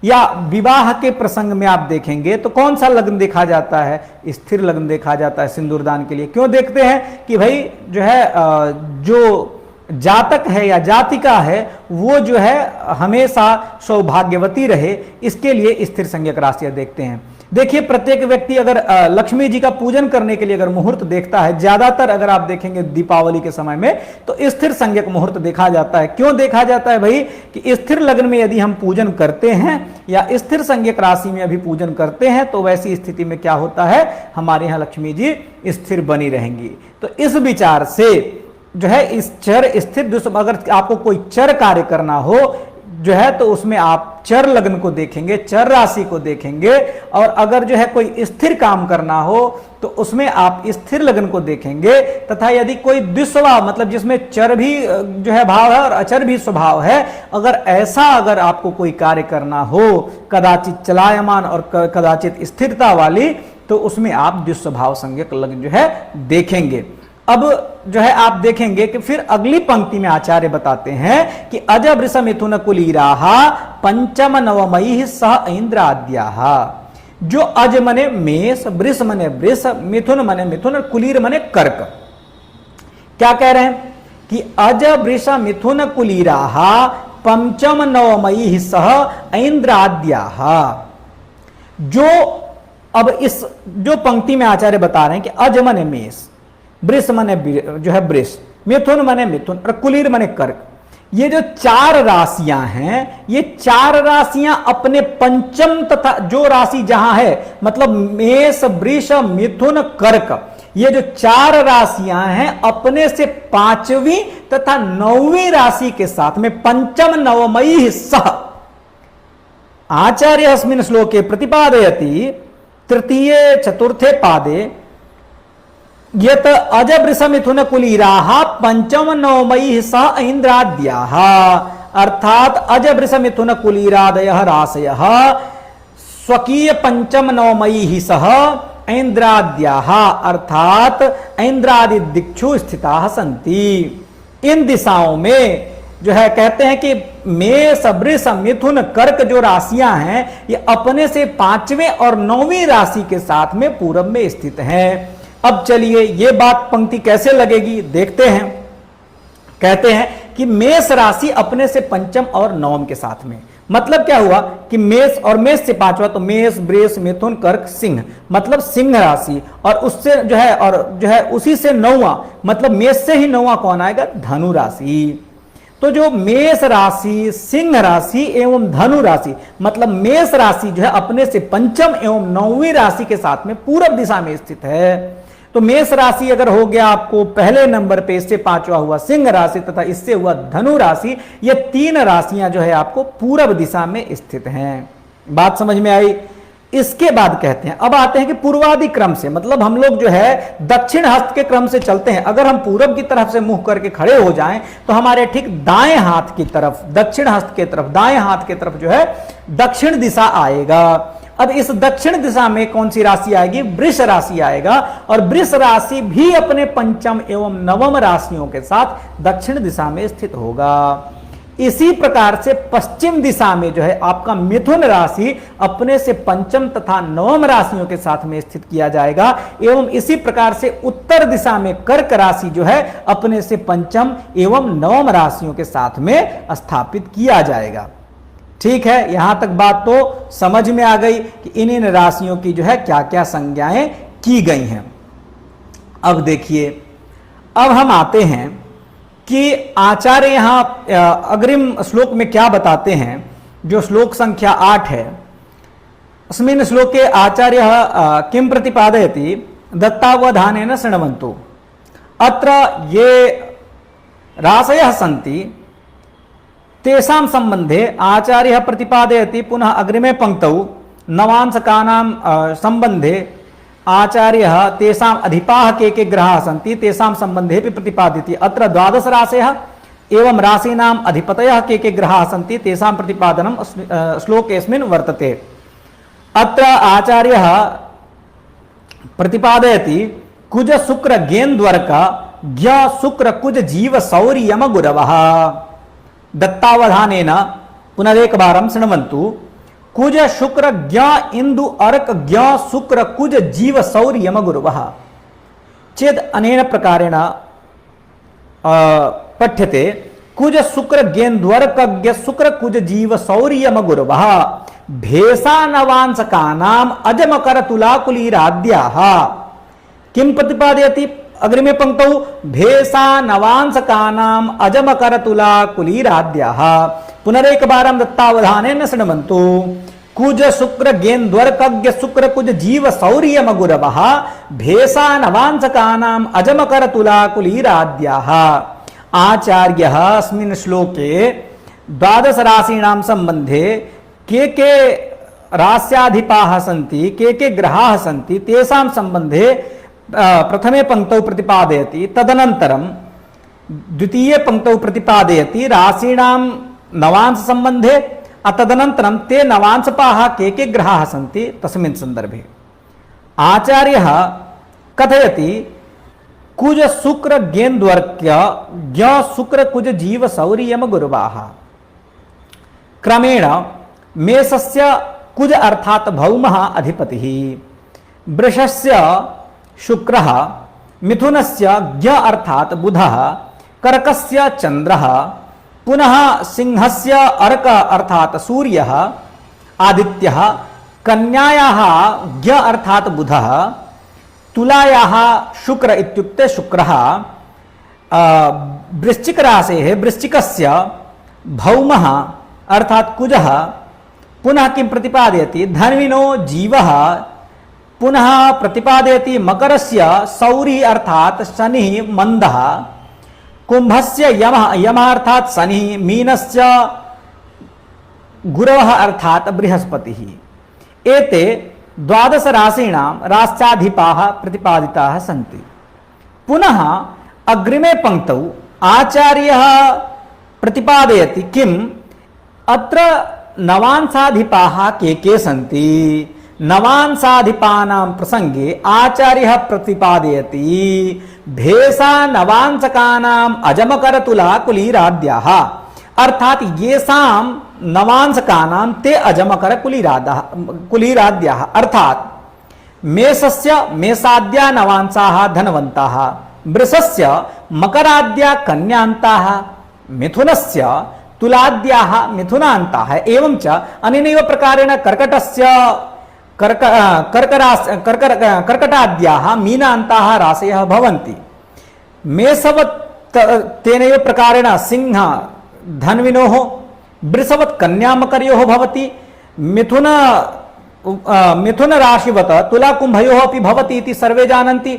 या विवाह के प्रसंग में आप देखेंगे तो कौन सा लग्न देखा जाता है? स्थिर लग्न देखा जाता है सिंदूरदान के लिए। क्यों देखते हैं? कि भाई जो है जो जातक है या जातिका है वो जो है हमेशा सौभाग्यवती रहे, इसके लिए स्थिर संज्ञक राशियां देखते हैं। देखिए प्रत्येक व्यक्ति अगर लक्ष्मी जी का पूजन करने के लिए अगर मुहूर्त देखता है, ज्यादातर अगर आप देखेंगे दीपावली के समय में तो स्थिर संज्ञक मुहूर्त देखा जाता है। क्यों देखा जाता है भाई? कि स्थिर लग्न में यदि हम पूजन करते हैं या स्थिर संज्ञक राशि में अभी पूजन करते हैं तो वैसी स्थिति में क्या होता है? हमारे यहाँ लक्ष्मी जी स्थिर बनी रहेंगी। तो इस विचार से जो है इस चर, स्थिर, अगर आपको कोई चर कार्य करना हो जो है तो उसमें आप चर लग्न को देखेंगे, चर राशि को देखेंगे। और अगर जो है कोई स्थिर काम करना हो तो उसमें आप स्थिर लग्न को देखेंगे। तथा यदि कोई दुस्वभाव मतलब जिसमें चर भी जो है भाव है और अचर भी स्वभाव है, अगर आपको कोई कार्य करना हो कदाचित चलायमान और कदाचित स्थिरता वाली, तो उसमें आप दुस्वभाव संज्ञक लग्न जो है देखेंगे। अब जो है आप देखेंगे कि फिर अगली पंक्ति में आचार्य बताते हैं कि अज वृष मिथुन कुलीराहा पंचम नवमयी सह इंद्राद्याः। जो अज मने मेष, वृष मने वृष, मिथुन मने मिथुन और कुलीर मने कर्क। क्या कह रहे हैं? कि अज वृष मिथुन कुलीराहा पंचम नवमयी सह इंद्राद्याः। जो अब इस जो पंक्ति में आचार्य बता रहे हैं कि अज मने मेष, वृष मने जो है वृष, मिथुन मने मिथुन और कुलीर मने कर्क, ये जो चार राशियां हैं, ये चार राशियां अपने पंचम तथा जो राशि जहां है मतलब मेष, वृष, मिथुन, कर्क, ये जो चार राशियां हैं अपने से पांचवी तथा नौवीं राशि के साथ में पंचम नवमयी सह आचार्य अस्मिन् श्लोके प्रतिपादयति तृतीय चतुर्थे पादे यत अज वृष मिथुन कुलीराः पंचम नवमयी सह इंद्राद्याः। अर्थात अज वृष मिथुन कुलीरादयः राशयः स्वकीय पंचम नवमयी सह इंद्राद्याः अर्थात इंद्रादि दिक्षु स्थिताः सन्ति। इन दिशाओं में जो है कहते हैं कि मेष, वृष, मिथुन, कर्क जो राशियां हैं ये अपने से पांचवें और नौवीं राशि के साथ में पूरब में स्थित हैं। अब चलिए ये बात पंक्ति कैसे लगेगी देखते हैं। कहते हैं कि मेष राशि अपने से पंचम और नवम के साथ में, मतलब क्या हुआ कि मेष और मेष से पांचवा तो मेष, वृष, मिथुन, कर्क, सिंह, मतलब सिंह राशि, और उससे जो है उसी से नौवां मतलब मेष से ही नौवां कौन आएगा? धनु राशि। तो जो मेष राशि, सिंह राशि एवं धनु राशि मतलब मेष राशि जो है अपने से पंचम एवं नौवीं राशि के साथ में पूरब दिशा में स्थित है। तो मेष राशि अगर हो गया आपको पहले नंबर पे, इससे पांचवा हुआ सिंह राशि तथा इससे हुआ धनु राशि, ये तीन राशियां जो है आपको पूरब दिशा में स्थित हैं। बात समझ में आई? इसके बाद कहते हैं, अब आते हैं कि पूर्वादि क्रम से, मतलब हम लोग जो है दक्षिण हस्त के क्रम से चलते हैं। अगर हम पूरब की तरफ से मुंह करके खड़े हो जाएं तो हमारे ठीक दाएं हाथ की तरफ, दक्षिण हस्त के तरफ, दाएं हाथ के तरफ जो है दक्षिण दिशा आएगा। अब इस दक्षिण दिशा में कौन सी राशि आएगी? वृष राशि आएगा। और वृष राशि भी अपने पंचम एवं नवम राशियों के साथ दक्षिण दिशा में स्थित होगा। इसी प्रकार से पश्चिम दिशा में जो है आपका मिथुन राशि अपने से पंचम तथा नवम राशियों के साथ में स्थित किया जाएगा। एवं इसी प्रकार से उत्तर दिशा में कर्क राशि जो है अपने से पंचम एवं नवम राशियों के साथ में स्थापित किया जाएगा। ठीक है, यहां तक बात तो समझ में आ गई कि इन राशियों की जो है क्या क्या संज्ञाएं की गई हैं। अब देखिए, अब हम आते हैं कि आचार्य यहां अग्रिम श्लोक में क्या बताते हैं जो श्लोक संख्या 8 है, अस्मिन् श्लोके आचार्यः किं प्रतिपादयति दत्तावधानेन शृण्वन्तु। अत्र ये राशयः सन्ति तेषां सम्बन्धे आचार्यः प्रतिपादयति। पुनः अग्रिमे पंक्तौ नवांशकानां सम्बन्धे आचार्यः तेषाम् अधिपाः के ग्रहाः सन्ति तेषां सम्बन्धेपि प्रतिपादयति। अत्र 12 राशयः एवं राशीनाम् अधिपतयः के ग्रहाः सन्ति तेषां प्रतिपादनं श्लोकेऽस्मिन् वर्तते। अत्र आचार्यः प्रतिपादयति कुज शुक्र गेन्द्वर्क ज्ञ शुक्र कुज जीव सौर्य यम गुरवः। दत्तावधानेन पुनरेकवारं शृण्वन्तु। कुज शुक्र ज्ञ इंदु अर्क ज्ञ शुक्र कुज जीव सौर्य यम गुरवः चेद अनेन प्रकारेण पठ्यते। कुज शुक्र गेन्द्वर्क ज्ञ शुक्र कुज जीव सौर्य यम गुरवः भेषा नवांशकानाम् अजमकर तुलाकुलीराद्याः। किं प्रतिपादयति अग्रिमे पंक्तौ भेषा नवांशकानाम् अजमकर तुलाकुलीराद्याः। पुनरेकवारं दत्तावधानेन शृण्वन्तु। कुज शुक्र गेन्द्वर्कज्ञ शुक्र कुज जीव सौर्यम गुरवः भेषा नवांशकानाम् अजमकर तुलाकुलीराद्याः। आचार्यः अस्मिन् श्लोके 12 राशीणां सम्बन्धे के रास्याधिपाः सन्ति के ग्रहाः सन्ति तेषां सम्बन्धे प्रथमे पंक्तौ प्रतिपादयति। तदनन्तरं द्वितीये पंक्तौ प्रतिपादयति राशीणां नवांश सम्बन्धे। तदनन्तरं ते नवांशपाः के ग्रहाः सन्ति तस्मिन् सन्दर्भे आचार्यः कथयति कुज शुक्र गेन्द्वर्क्य ज्ञ शुक्र कुज जीव सौर्यम गुरवाः। क्रमेण मेषस्य कुज अर्थात भौमः अधिपतिः, वृषस्य शुक्रः, मिथुनस्य ज्ञ अर्थात बुधः, कर्कस्य चन्द्रः, पुनः सिंहस्य अर्क अर्थात सूर्यः, आदित्यः, कन्यायाः ज्ञ अर्थात बुधः, तुलायाः शुक्र इत्युक्ते शुक्रः, वृश्चिक राशेः वृश्चिकस्य भौमः अर्थात कुजः, पुनः किं प्रतिपादयति धन्विनो जीवः, पुनः प्रतिपादयति मकरस्य सौरी अर्थात शनिः मंदः, कुंभस्य यमः अर्थात शनिः, मीनस्य गुरवः अर्थात बृहस्पतिः। एते 12 राशीणां राष्ट्राधिपाः प्रतिपादिताः सन्ति। पुनः अग्रिमे पंक्तौ आचार्यः प्रतिपादयति किम् अत्र नवांशाधिपाः के सन्ति। नवांशाधिपानां प्रसंगे आचार्यः प्रतिपादयति भेषा नवांशकानाम् अजमकर तुलाकुलीराद्याः। अर्थात येषां नवांशकानां ते अजमकर कुलीराद्याः। अर्थात मेषस्य मेषाद्या नवांशाः धनवन्ताः, वृषस्य मकराद्या कन्यान्ताः, मिथुनस्य तुलाद्याः मिथुनान्ताः। एवं च अनेनैव प्रकारेण कर्कटस्य कर्कटाद्याः मीनान्ताः राशयः भवन्ति। मेषवत् तेनैव प्रकारेण सिंह धन्विनोः, वृषवत् कन्यामकरयोः भवति, मिथुन राशिवत् तुलाकुम्भयोः अपि भवति इति सर्वे जानन्ति।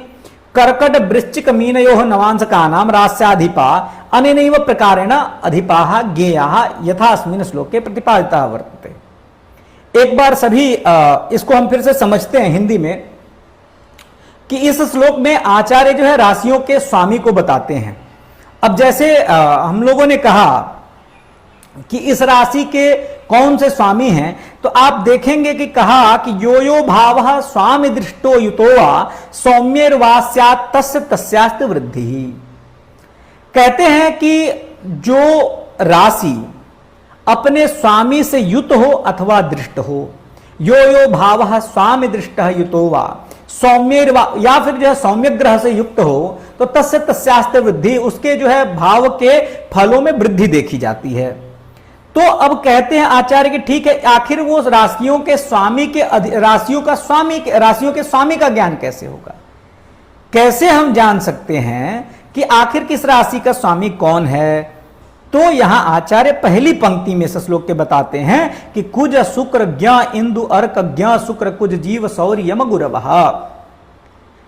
कर्कट वृश्चिक मीनयोः नवांशकानां रास्याधिपा अनेनैव प्रकारेण अधिपाः ज्ञेयाः यथा अस्मिन् श्लोके प्रतिपादितः वर्तते। एक बार सभी इसको हम फिर से समझते हैं हिंदी में कि इस श्लोक में आचार्य जो है राशियों के स्वामी को बताते हैं। अब जैसे हम लोगों ने कहा कि इस राशि के कौन से स्वामी हैं, तो आप देखेंगे कि कहा कि यो यो भावः स्वामी दृष्टो युतो वा सौम्यर्वा स्यात् तस्य तस्यास्ति वृद्धि। कहते हैं कि जो राशि अपने स्वामी से युत हो अथवा दृष्ट हो, यो यो भावः स्वामी दृष्टः युतो वा सौम्यर्वा, या फिर जो है सौम्य ग्रह से युक्त हो तो तस्य तस्यास्ति वृद्धि, उसके जो है भाव के फलों में वृद्धि देखी जाती है। तो अब कहते हैं आचार्य कि ठीक है, आखिर वो राशियों के स्वामी के राशियों के स्वामी का ज्ञान कैसे होगा, कैसे हम जान सकते हैं कि आखिर किस राशि का स्वामी कौन है। तो यहां आचार्य पहली पंक्ति में से श्लोक के बताते हैं कि कुज शुक्र ज्ञ इंदु अर्क ज्ञ शुक्र कुज जीव सौर यम गुरवः।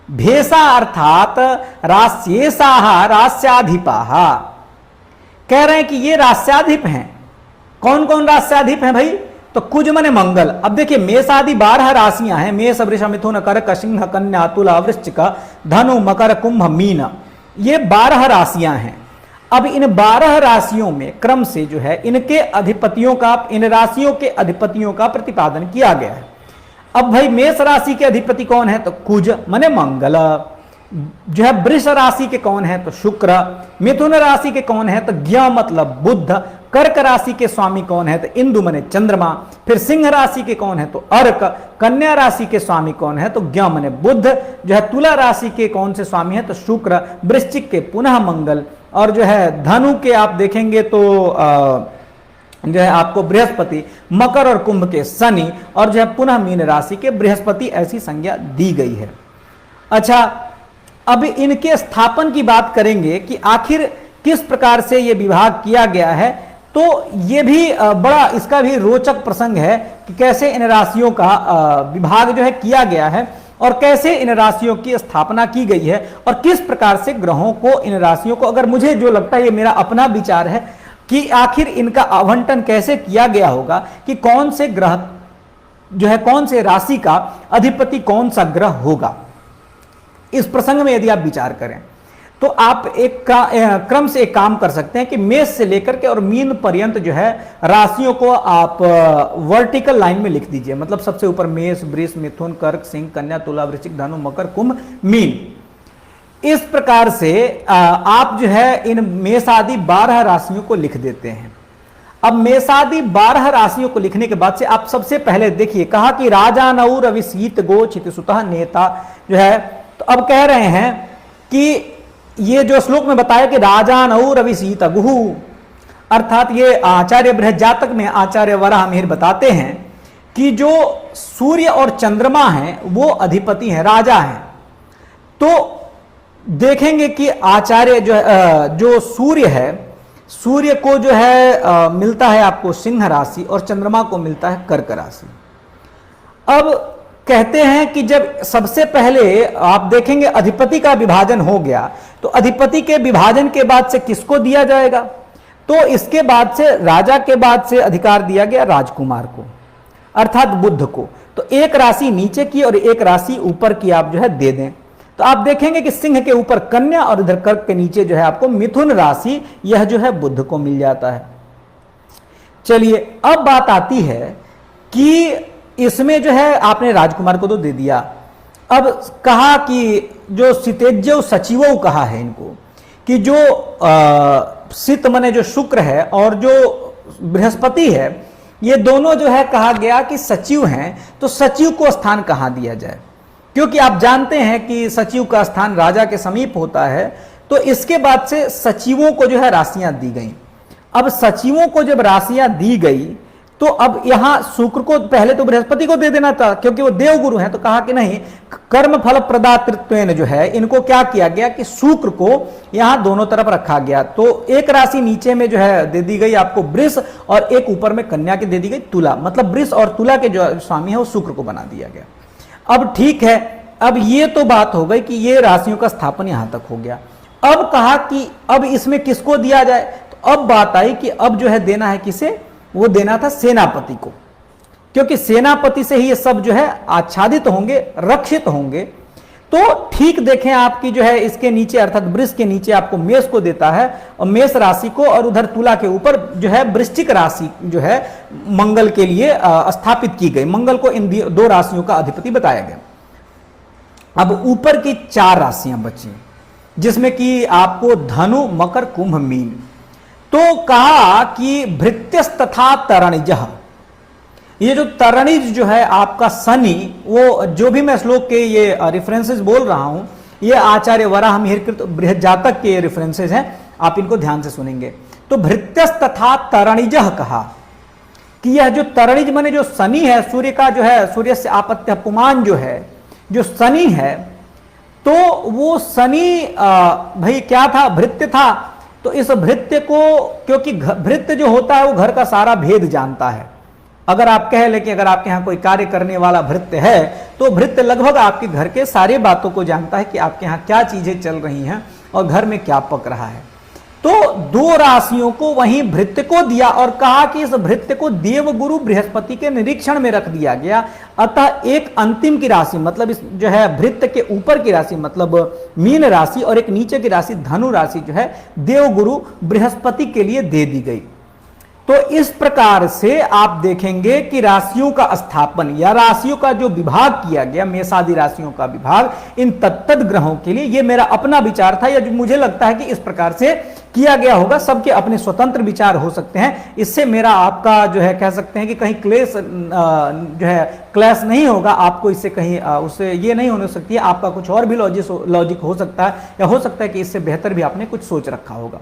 भेषा अर्थात रास्येषाः रास्याधिपाः। कह रहे हैं कि ये रास्याधिप हैं। कौन कौन रास्याधिप हैं भाई? तो कुज मने मंगल। अब देखिए मेष आदि 12 राशियां हैं, मेष वृष मिथुन कर्क सिंह कन्या तुला वृश्चिक धनु मकर कुंभ मीन, ये 12 राशियां हैं। अब इन 12 राशियों में क्रम से जो है इनके अधिपतियों का, इन राशियों के अधिपतियों का प्रतिपादन किया गया है। अब भाई मेष राशि के अधिपति कौन है? तो कुज मने मंगल। जो है वृष राशि के कौन है? तो शुक्र। मिथुन राशि के कौन है? तो ज्ञ मतलब बुध। कर्क राशि के स्वामी कौन है? तो इंदु मने चंद्रमा। फिर सिंह राशि के कौन है? तो अर्क। कन्या राशि के स्वामी कौन है? तो ज्ञ मने बुध। जो है तुला राशि के कौन से स्वामी है? तो शुक्र। वृश्चिक के पुनः मंगल। और जो है धनु के आप देखेंगे तो जो है आपको बृहस्पति। मकर और कुंभ के शनि। और जो है पुनः मीन राशि के बृहस्पति, ऐसी संज्ञा दी गई है। अच्छा, अब इनके स्थापन की बात करेंगे कि आखिर किस प्रकार से ये विभाग किया गया है। तो ये भी बड़ा, इसका भी रोचक प्रसंग है कि कैसे इन राशियों का विभाग जो है किया गया है और कैसे इन राशियों की स्थापना की गई है और किस प्रकार से ग्रहों को, इन राशियों को, अगर मुझे जो लगता है, ये मेरा अपना विचार है कि आखिर इनका आवंटन कैसे किया गया होगा कि कौन से ग्रह जो है, कौन से राशि का अधिपति कौन सा ग्रह होगा। इस प्रसंग में यदि आप विचार करें तो आप एक क्रम से एक काम कर सकते हैं कि मेष से लेकर के और मीन पर्यंत जो है राशियों को आप वर्टिकल लाइन में लिख दीजिए। मतलब सबसे ऊपर मेष, वृष, मिथुन, कर्क, सिंह, कन्या, तुला, वृश्चिक, धनु, मकर, कुंभ, मीन। इस प्रकार से आप जो है इन मेषादि 12 राशियों को लिख देते हैं। अब मेषादि 12 राशियों को लिखने के बाद से आप सबसे पहले देखिए, कहा कि राजा नौ रवि शीत गो क्षितिसुतः नेता जो है। तो अब कह रहे हैं कि ये जो श्लोक में बताया कि राजा नौ रवि शीत गुहु, अर्थात ये आचार्य बृहज्जातक में आचार्य वराहमिहिर बताते हैं कि जो सूर्य और चंद्रमा हैं वो अधिपति हैं, राजा हैं। तो देखेंगे कि आचार्य जो सूर्य है, सूर्य को जो है मिलता है आपको सिंह राशि और चंद्रमा को मिलता है कर्क राशि। अब कहते हैं कि जब सबसे पहले आप देखेंगे अधिपति का विभाजन हो गया, तो अधिपति के विभाजन के बाद से किसको दिया जाएगा? तो इसके बाद से राजा के बाद से अधिकार दिया गया राजकुमार को, अर्थात बुध को। तो एक राशि नीचे की और एक राशि ऊपर की आप जो है दे दें। तो आप देखेंगे कि सिंह के ऊपर कन्या और इधर कर्क के नीचे जो है आपको मिथुन राशि, यह जो है बुध को मिल जाता है। चलिए, अब बात आती है कि इसमें जो है आपने राजकुमार को तो दे दिया। अब कहा कि जो सितेज्य सचिवों कहा है इनको कि जो सित मने जो शुक्र है और जो बृहस्पति है, ये दोनों जो है कहा गया कि सचिव हैं। तो सचिव को स्थान कहाँ दिया जाए? क्योंकि आप जानते हैं कि सचिव का स्थान राजा के समीप होता है। तो इसके बाद से सचिवों को जो है राशियां दी गई। अब सचिवों को जब राशियां दी गई तो अब यहां शुक्र को पहले तो बृहस्पति को दे देना था क्योंकि वो देवगुरु हैं। तो कहा कि नहीं, कर्म फल प्रदातृत्वेन जो है इनको क्या किया गया कि शुक्र को यहां दोनों तरफ रखा गया। तो एक राशि नीचे में जो है दे दी गई आपको वृष और एक ऊपर में कन्या की दे दी गई तुला। मतलब वृष और तुला के जो स्वामी है वो शुक्र को बना दिया गया। अब ठीक है, अब ये तो बात हो गई कि ये राशियों का स्थापन यहां तक हो गया। अब कहा कि अब इसमें किसको दिया जाए? तो अब बात आई कि अब जो है देना है किसे? वो देना था सेनापति को, क्योंकि सेनापति से ही ये सब जो है आच्छादित होंगे, रक्षित होंगे। तो ठीक देखें आपकी जो है इसके नीचे अर्थात वृष के नीचे आपको मेष को देता है और मेष राशि को, और उधर तुला के ऊपर जो है वृश्चिक राशि जो है मंगल के लिए स्थापित की गई। मंगल को इन दो राशियों का अधिपति बताया गया। अब ऊपर की 4 राशियां बची जिसमें कि आपको धनु, मकर, कुंभ, मीन। तो कहा कि भृत्यस तथा तरणिजः, ये जो तरणिज जो है आपका शनि, वो जो भी मैं श्लोक के ये रेफरेंसेस बोल रहा हूं ये आचार्य वराहमिहिर कृत बृहज्जातक के रेफरेंसेस हैं, आप इनको ध्यान से सुनेंगे। तो भृत्यस तथा तरणिजः कहा कि यह जो तरणिज माने जो शनि है, सूर्य का जो है, सूर्य से आपत्य पुमान जो है, जो शनि है, तो वो शनि भाई क्या था? भृत्य था। तो इस भृत्य को, क्योंकि भृत्य जो होता है वो घर का सारा भेद जानता है। अगर आप कह लें कि अगर आपके यहाँ कोई कार्य करने वाला भृत्य है तो भृत्य लगभग आपके घर के सारे बातों को जानता है कि आपके यहाँ क्या चीजें चल रही हैं और घर में क्या पक रहा है। तो 2 राशियों को वहीं भृत्य को दिया और कहा कि इस भृत्य को देवगुरु बृहस्पति के निरीक्षण में रख दिया गया। अतः एक अंतिम की राशि मतलब इस जो है भृत्य के ऊपर की राशि मतलब मीन राशि और एक नीचे की राशि धनु राशि जो है देवगुरु बृहस्पति के लिए दे दी गई। तो इस प्रकार से आप देखेंगे कि राशियों का स्थापन या राशियों का जो विभाग किया गया, मेषादि राशियों का विभाग इन तत्त ग्रहों के लिए, ये मेरा अपना विचार था या जो मुझे लगता है कि इस प्रकार से किया गया होगा। सबके अपने स्वतंत्र विचार हो सकते हैं, इससे मेरा आपका जो है कह सकते हैं कि कहीं क्लेश जो है क्लैश नहीं होगा, आपको इससे कहीं उससे ये नहीं होने सकती है, आपका कुछ और भी लॉजिक हो सकता है या हो सकता है कि इससे बेहतर भी आपने कुछ सोच रखा होगा।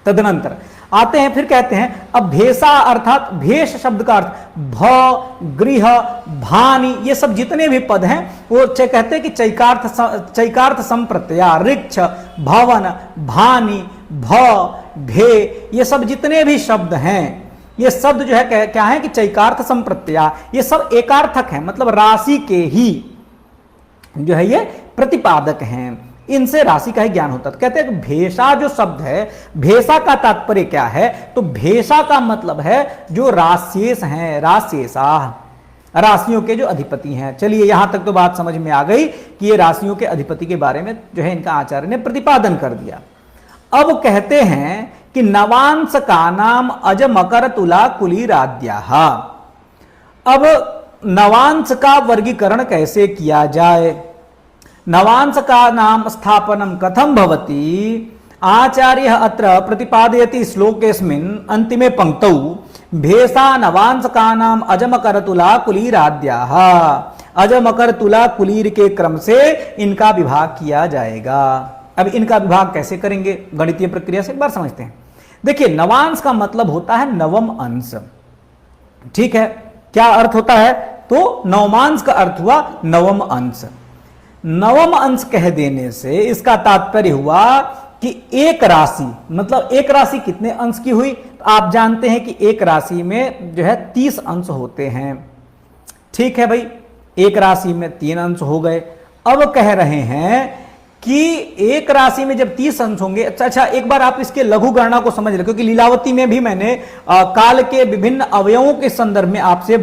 तदनंतर आते हैं, फिर कहते हैं अब भेषा अर्थात भेष शब्द का अर्थ भ, गृह, भानि, ये सब जितने भी पद हैं वो कहते हैं कि चैकार्थ संप्रत्यया, ऋक्ष, भवन, भानि, भ, भे, ये सब जितने भी शब्द हैं ये शब्द जो है क्या है कि चैकार्थ संप्रत्यया, ये सब एकार्थक हैं, मतलब राशि के ही जो है ये प्रतिपादक हैं, इनसे राशि का ही ज्ञान होता है। कहते हैं कि भेषा जो शब्द है, भेषा का तात्पर्य क्या है, तो भेषा का मतलब है जो राशेष हैं, राशेषा, राशियों के जो अधिपति हैं। चलिए यहां तक तो बात समझ में आ गई कि ये राशियों के अधिपति के बारे में जो है इनका आचार्य ने प्रतिपादन कर दिया। अब कहते हैं कि नवांश का नाम अज, मकर, तुला, कुली, राद्या। अब नवांश का वर्गीकरण कैसे किया जाए, नवांश का नाम स्थापनम कथम भवति, आचार्य अत्र प्रतिपादयति श्लोकेस्मिन् अंतिमे पंक्तौ भेषा नवांश का नाम अज, मकर, तुला, कुलीर आद्याः। अज, मकर, तुला, कुलीर के क्रम से इनका विभाग किया जाएगा। अब इनका विभाग कैसे करेंगे, गणितीय प्रक्रिया से एक बार समझते हैं। देखिए नवांश का मतलब होता है नवम अंश, ठीक है, क्या अर्थ होता है, तो नवमांश का अर्थ हुआ नवम अंश। नवम अंश कह देने से इसका तात्पर्य हुआ कि एक राशि, मतलब एक राशि कितने अंश की हुई, तो आप जानते हैं कि एक राशि में जो है 30 अंश होते हैं, ठीक है भाई, एक राशि में 3 अंश हो गए। अब कह रहे हैं कि एक राशि में जब 30 अंश होंगे, अच्छा एक बार आप इसके लघु गणना को समझ रहे, क्योंकि लीलावती में भी मैंने काल के विभिन्न अवयवों के संदर्भ में आपसे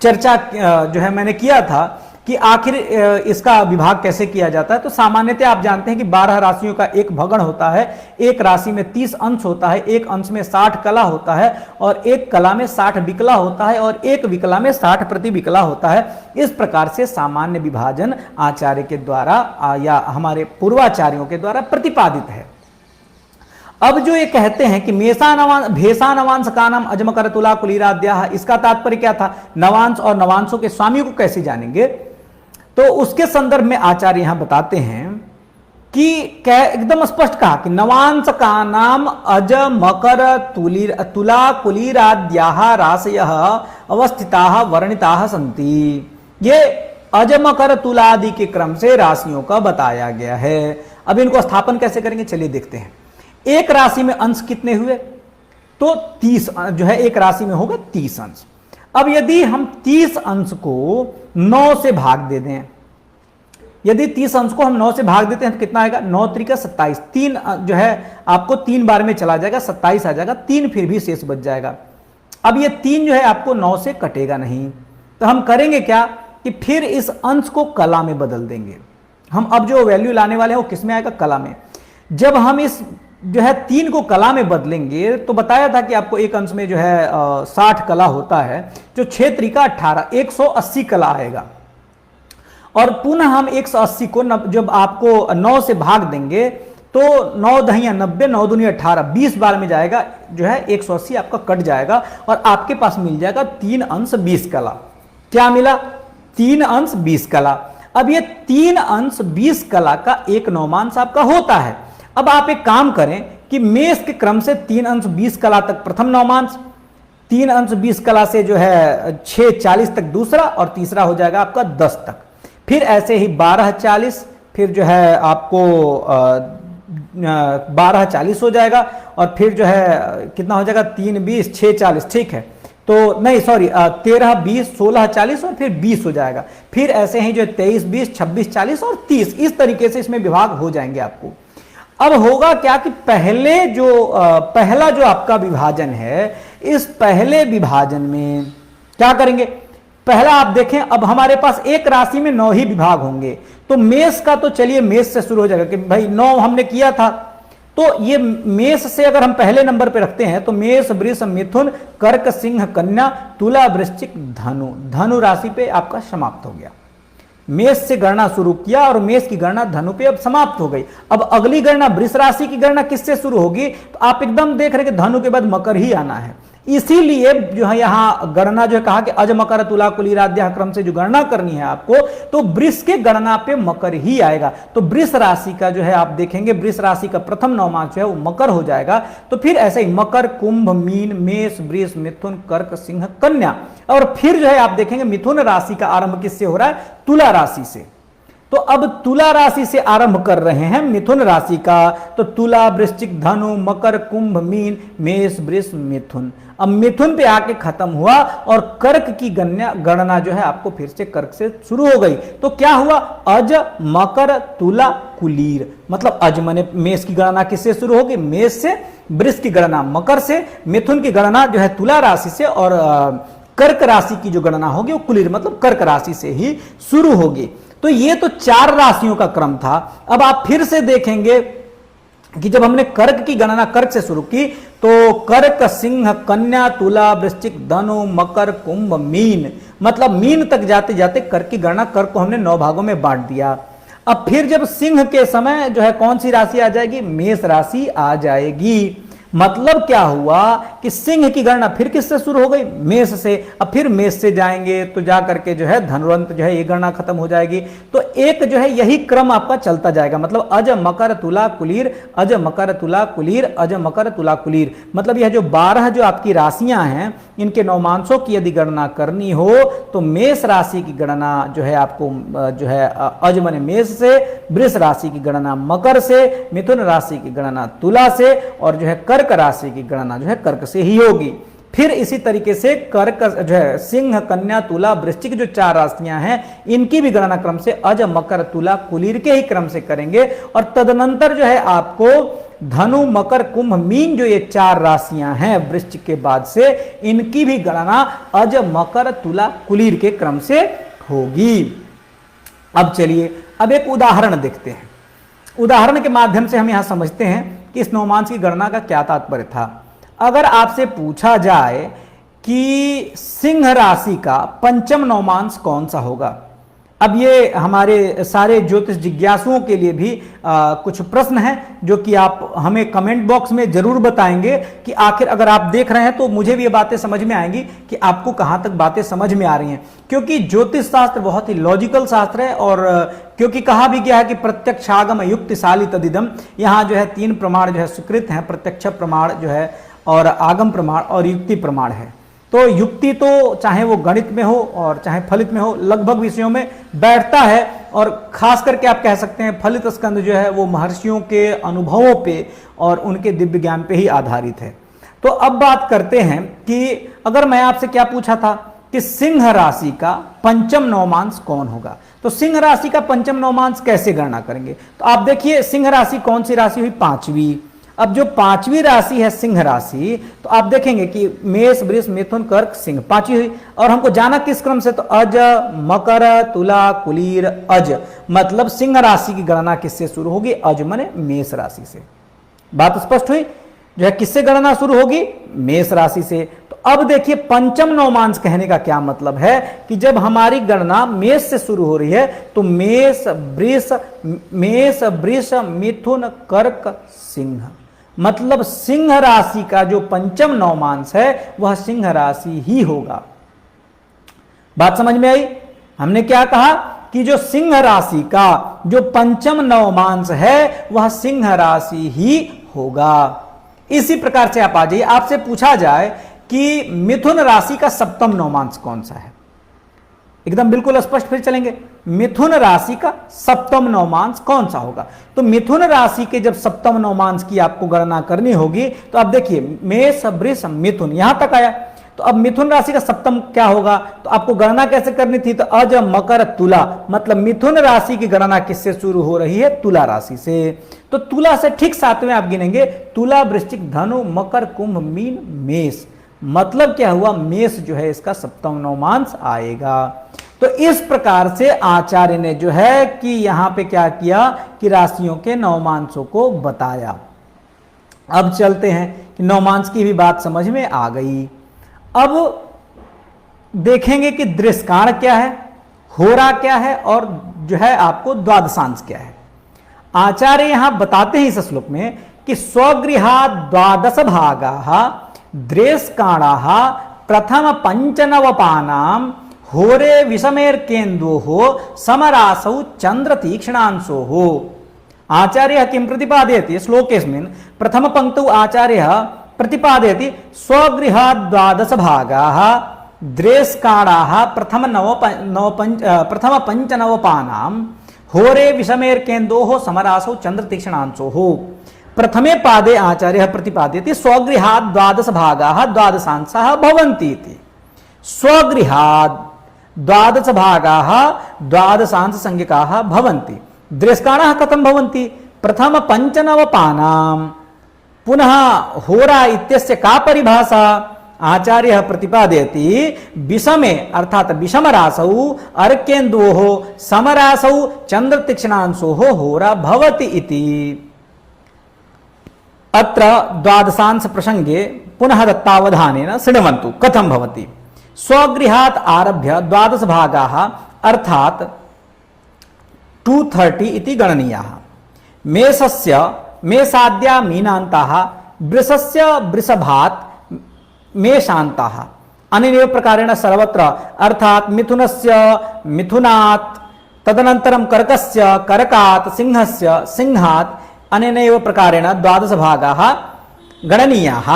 चर्चा जो है मैंने किया था कि आखिर इसका विभाग कैसे किया जाता है। तो सामान्यतः आप जानते हैं कि 12 राशियों का एक भगण होता है, एक राशि में 30 अंश होता है, एक अंश में 60 कला होता है और एक कला में 60 विकला होता है और एक विकला में 60 प्रति विकला होता है। इस प्रकार से सामान्य विभाजन आचार्य के द्वारा या हमारे पूर्वाचार्यों के द्वारा प्रतिपादित है। अब जो ये कहते हैं कि भेषा नवांश का नाम अज, मकर, तुला, कुलीराद्या, इसका तात्पर्य क्या था, नवांश और नवांशों के स्वामी को कैसे जानेंगे, तो उसके संदर्भ में आचार्य यहां बताते हैं कि एकदम स्पष्ट कहा कि नवांश का नाम अज, मकर, तुला, कुलीराद्याः राशयः अवस्थिताः वर्णिताः सन्ति। ये अज, मकर, तुला आदि के क्रम से राशियों का बताया गया है। अब इनको स्थापन कैसे करेंगे, चलिए देखते हैं। एक राशि में अंश कितने हुए, तो 30 जो है एक राशि में होगा 30 अंश। अब यदि हम 30 अंश को 9 से भाग दे दें, यदि 30 अंश को हम 9 से भाग देते हैं तो कितना आएगा, 9 त्रिका 27, 3 जो है आपको 3 बार में चला जाएगा, 27 आ जाएगा, 3 फिर भी शेष बच जाएगा। अब ये 3 जो है आपको 9 से कटेगा नहीं, तो हम करेंगे क्या कि फिर इस अंश को कला में बदल देंगे। हम अब जो वैल्यू लाने वाले हैं वो किस में आएगा, कला में। जब हम इस जो है 3 को कला में बदलेंगे तो बताया था कि आपको एक अंश में जो है 60 कला होता है, जो 6 त्रिका 18, 180 कला आएगा। और पुनः हम 180 को जब आपको 9 से भाग देंगे तो 9 दहिया 90, 9 दूनी 18, 20 बार में जाएगा, जो है 180 आपका कट जाएगा और आपके पास मिल जाएगा 3 अंश 20 कला। क्या मिला, 3 अंश 20 कला। अब ये 3 अंश 20 कला का एक नवमांश आपका होता है। अब आप एक काम करें कि मेष के क्रम से 3 अंश 20 कला तक प्रथम नवमांश, 3 अंश 20 कला से जो है 6 40 तक दूसरा और तीसरा हो जाएगा आपका 10 तक। फिर ऐसे ही 12 40, फिर जो है आपको 12 40 हो जाएगा, और फिर जो है कितना हो जाएगा 3 20 6 40, ठीक है। तो नहीं सॉरी 13 20 16 40 और फिर 20 हो जाएगा। फिर ऐसे ही जो 23 20 26 40 और 30, इस तरीके से इसमें विभाग हो जाएंगे आपको। अब होगा क्या कि पहला जो आपका विभाजन है, इस पहले विभाजन में क्या करेंगे, पहला आप देखें, अब हमारे पास एक राशि में 9 ही विभाग होंगे। तो मेष का तो चलिए मेष से शुरू हो जाएगा कि भाई 9 हमने किया था, तो ये मेष से अगर हम पहले नंबर पे रखते हैं तो मेष वृष मिथुन कर्क सिंह कन्या तुला वृश्चिक धनु, धनु राशि पे आपका समाप्त हो गया। मेष से गणना शुरू किया और मेष की गणना धनु पे अब समाप्त हो गई। अब अगली गणना वृष राशि की गणना किससे शुरू होगी, तो आप एकदम देख रहे हैं कि धनु के बाद मकर ही आना है। इसीलिए जो है यहां गणना जो है कहा कि अज मकर तुला कुलीराद्या क्रम से जो गणना करनी है आपको, तो वृष के गणना पे मकर ही आएगा। तो वृष राशि का जो है आप देखेंगे, वृष राशि का प्रथम नवमांश जो है वो मकर हो जाएगा। तो फिर ऐसे ही मकर कुंभ मीन मेष वृष मिथुन कर्क सिंह कन्या, और फिर जो है आप देखेंगे मिथुन राशि का आरंभ किससे हो रहा है, तुला राशि से। तो अब तुला राशि से आरंभ कर रहे हैं मिथुन राशि का, तो तुला वृश्चिक धनु मकर कुंभ मीन मेष वृष मिथुन। अब मिथुन पे आके खत्म हुआ और कर्क की गणना जो है आपको फिर से कर्क से शुरू हो गई। तो क्या हुआ, अज मकर तुला कुलीर, मतलब अज माने मेष की गणना किससे शुरू होगी, मेष से, वृष की गणना मकर से, मिथुन की गणना जो है तुला राशि से, और कर्क राशि की जो गणना होगी वो कुलीर मतलब कर्क राशि से ही शुरू होगी। तो ये तो 4 राशियों का क्रम था। अब आप फिर से देखेंगे कि जब हमने कर्क की गणना कर्क से शुरू की, तो कर्क सिंह कन्या तुला वृश्चिक धनु मकर कुंभ मीन, मतलब मीन तक जाते जाते कर्क की गणना, कर्क को हमने 9 भागों में बांट दिया। अब फिर जब सिंह के समय जो है कौन सी राशि आ जाएगी, मेष राशि आ जाएगी। मतलब क्या हुआ कि सिंह की गणना फिर किससे शुरू हो गई, मेष से। अब फिर मेष से जाएंगे तो जा करके जो है धनुरंत जो है ये गणना खत्म हो जाएगी। तो एक जो है यही क्रम आपका चलता जाएगा, मतलब अज मकर तुला कुलीर, अज मकर तुला कुलीर, अज मकर तुला कुलीर, मतलब यह जो 12 जो आपकी राशियां हैं, इनके नवमांशों की यदि गणना करनी हो तो मेष राशि की गणना जो है आपको जो है अज माने मेष से, वृष राशि की गणना मकर से, मिथुन राशि की गणना तुला से, और जो है कर्क राशि की गणना जो है कर्क से ही होगी। फिर इसी तरीके से कर्क जो है सिंह कन्या तुला वृश्चिक जो 4 राशियां हैं, इनकी भी गणना क्रम से अज मकर तुला कुलीर के ही क्रम से करेंगे। और तदनंतर जो है आपको धनु मकर कुंभ मीन जो ये 4 राशियां हैं वृश्चिक के बाद से, इनकी भी गणना अज मकर तुला कुलीर के क्रम से होगी। अब चलिए अब एक उदाहरण देखते हैं। उदाहरण के माध्यम से हम यहां समझते हैं कि इस नवमांश की गणना का क्या तात्पर्य था। अगर आपसे पूछा जाए कि सिंह राशि का पंचम नवमांश कौन सा होगा, अब ये हमारे सारे ज्योतिष जिज्ञासुओं के लिए भी कुछ प्रश्न हैं जो कि आप हमें कमेंट बॉक्स में जरूर बताएंगे कि आखिर अगर आप देख रहे हैं तो मुझे भी ये बातें समझ में आएंगी कि आपको कहां तक बातें समझ में आ रही हैं। क्योंकि ज्योतिष शास्त्र बहुत ही लॉजिकल शास्त्र है, और क्योंकि कहा भी गया है कि प्रत्यक्षागम युक्तिशाली तदिदम, यहाँ जो है 3 प्रमाण जो है स्वीकृत हैं, प्रत्यक्ष प्रमाण जो है और आगम प्रमाण और युक्ति प्रमाण है। तो युक्ति तो चाहे वो गणित में हो और चाहे फलित में हो, लगभग विषयों में बैठता है, और खास करके आप कह सकते हैं फलित स्कंद जो है वो महर्षियों के अनुभवों पे और उनके दिव्य ज्ञान पे ही आधारित है। तो अब बात करते हैं कि अगर मैं आपसे क्या पूछा था कि सिंह राशि का पंचम नवमांश कौन होगा, तो सिंह राशि का पंचम नवमांश कैसे गणना करेंगे। तो आप देखिए सिंह राशि कौन सी राशि हुई, 5वीं। अब जो 5वीं राशि है सिंह राशि, तो आप देखेंगे कि मेष वृष मिथुन कर्क सिंह 5वीं हुई, और हमको जाना किस क्रम से, तो अज मकर तुला कुलीर अज, मतलब सिंह राशि की गणना किससे शुरू होगी, अज माने मेष राशि से। बात स्पष्ट हुई, जो है किससे गणना शुरू होगी, मेष राशि से। तो अब देखिए पंचम नवमांश कहने का क्या मतलब है कि जब हमारी गणना मेष से शुरू हो रही है तो मेष वृष मिथुन कर्क सिंह, मतलब सिंह राशि का जो पंचम नवमांश है वह सिंह राशि ही होगा। बात समझ में आई। हमने क्या कहा कि जो सिंह राशि का जो पंचम नवमांश है वह सिंह राशि ही होगा। इसी प्रकार से आप आ जाइए, आपसे पूछा जाए कि मिथुन राशि का सप्तम नवमांश कौन सा है, एकदम बिल्कुल स्पष्ट फिर चलेंगे। मिथुन राशि का सप्तम नवमांश कौन सा होगा। तो मिथुन राशि के जब सप्तम नवमांश की आपको गणना करनी होगी तो आप देखिए मेष वृष मिथुन यहां तक आया, तो अब मिथुन राशि का सप्तम क्या होगा, तो आपको गणना कैसे करनी थी, तो अज मकर तुला, मतलब मिथुन राशि की गणना किससे शुरू हो रही है, तुला राशि से। तो तुला से ठीक साथ में आप गिनेंगे तुला वृश्चिक धनु मकर कुंभ मीन मेष, मतलब क्या हुआ, मेष जो है इसका सप्तम नवमांश आएगा। तो इस प्रकार से आचार्य ने जो है कि यहां पे क्या किया कि राशियों के नवमांशों को बताया। अब चलते हैं कि नवमांश की भी बात समझ में आ गई। अब देखेंगे कि दृष्काण क्या है, होरा क्या है और जो है आपको द्वादशांश क्या है। आचार्य यहां बताते हैं इस श्लोक में कि स्वगृहा द्वादश भागा दृष्काणाः प्रथम पंचनवपानाम होरे विषमेर केन्द्रो हो समरासौ चंद्र तीक्ष्णांशो हो। आचार्य किं प्रतिपादयति श्लोकेस्मिन् प्रथम पंक्तौ आचार्य प्रतिपादयति स्वगृहात् द्वादश भागाः दृष्काणाः प्रथम पंचनवपानां होरे विषमेर केन्द्रो समरासौ चंद्र तीक्ष्णांशो हो। प्रथमे पादे आचार्य प्रतिपादयति स्वगृहात् द्वादश भागाः द्वादशांशाः भवन्ति इति। स्वगृहात् द्वादश भागाः द्वादशांश संज्ञकाः भवन्ति। दृष्काणाः कथं भवन्ति, प्रथम पंचनवपानां, पुनः होरा इत्यस्य का परिभाषा, आचार्यः प्रतिपादयति विषमे अर्थात विषम रासौ अर्केन्दोः समरासौ चंद्र तीक्ष्णांशोः होरा भवति इति। अत्र द्वादशांश प्रसंगे पुनः दत्तावधानेन शृण्वन्तु कथं भवति। स्वगृहात् आरभ्य द्वादश भागाः अर्थात 230 इति गणनीयाः। मेषस्य मेषाद्या मीनान्ताः, वृषस्य वृषभात् मेषान्ताः। अनेनैव प्रकारेण सर्वत्र अर्थात मिथुनस्य मिथुनात्, तदनन्तरं कर्कस्य करकात्, सिंहस्य सिंहात्, अनेनैव प्रकारेण द्वादश भागाः गणनीयाः।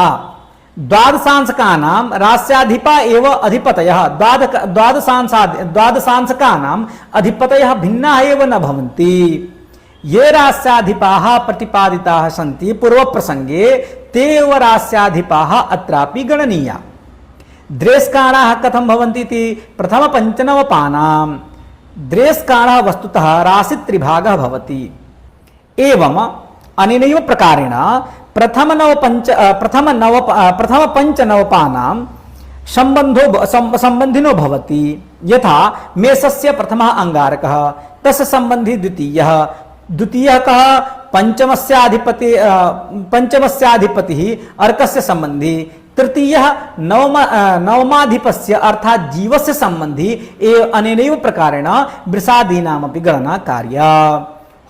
द्वादशांशकानां रास्याधिपा एव अधिपतयः, द्वादशांशकानां अधिपतयः भिन्नाः एव न भवन्ति। ये रास्याधिपाः प्रतिपादिताः सन्ति पूर्व प्रसंगे ते एव रास्याधिपाः अत्रापि गणनीया। द्रेष्काणाः कथं भवन्ति इति प्रथम पंचनवपानां द्रेष्काणः वस्तुतः राशि त्रिभागः भवति। एवं अनेनैव प्रकारेण प्रथम पंचनवपानां संबंधिनो भवति। यथा मेषस्य प्रथमः अंगारकः, तस्य संबंधी द्वितीयः, द्वितीयः कः पंचमस्याधिपतिः अर्कस्य संबंधी, तृतीयः नवमाधिपस्य अर्थात जीवस्य संबंधी। अनेनैव प्रकारेण वृषादीनामपि गणना कार्या।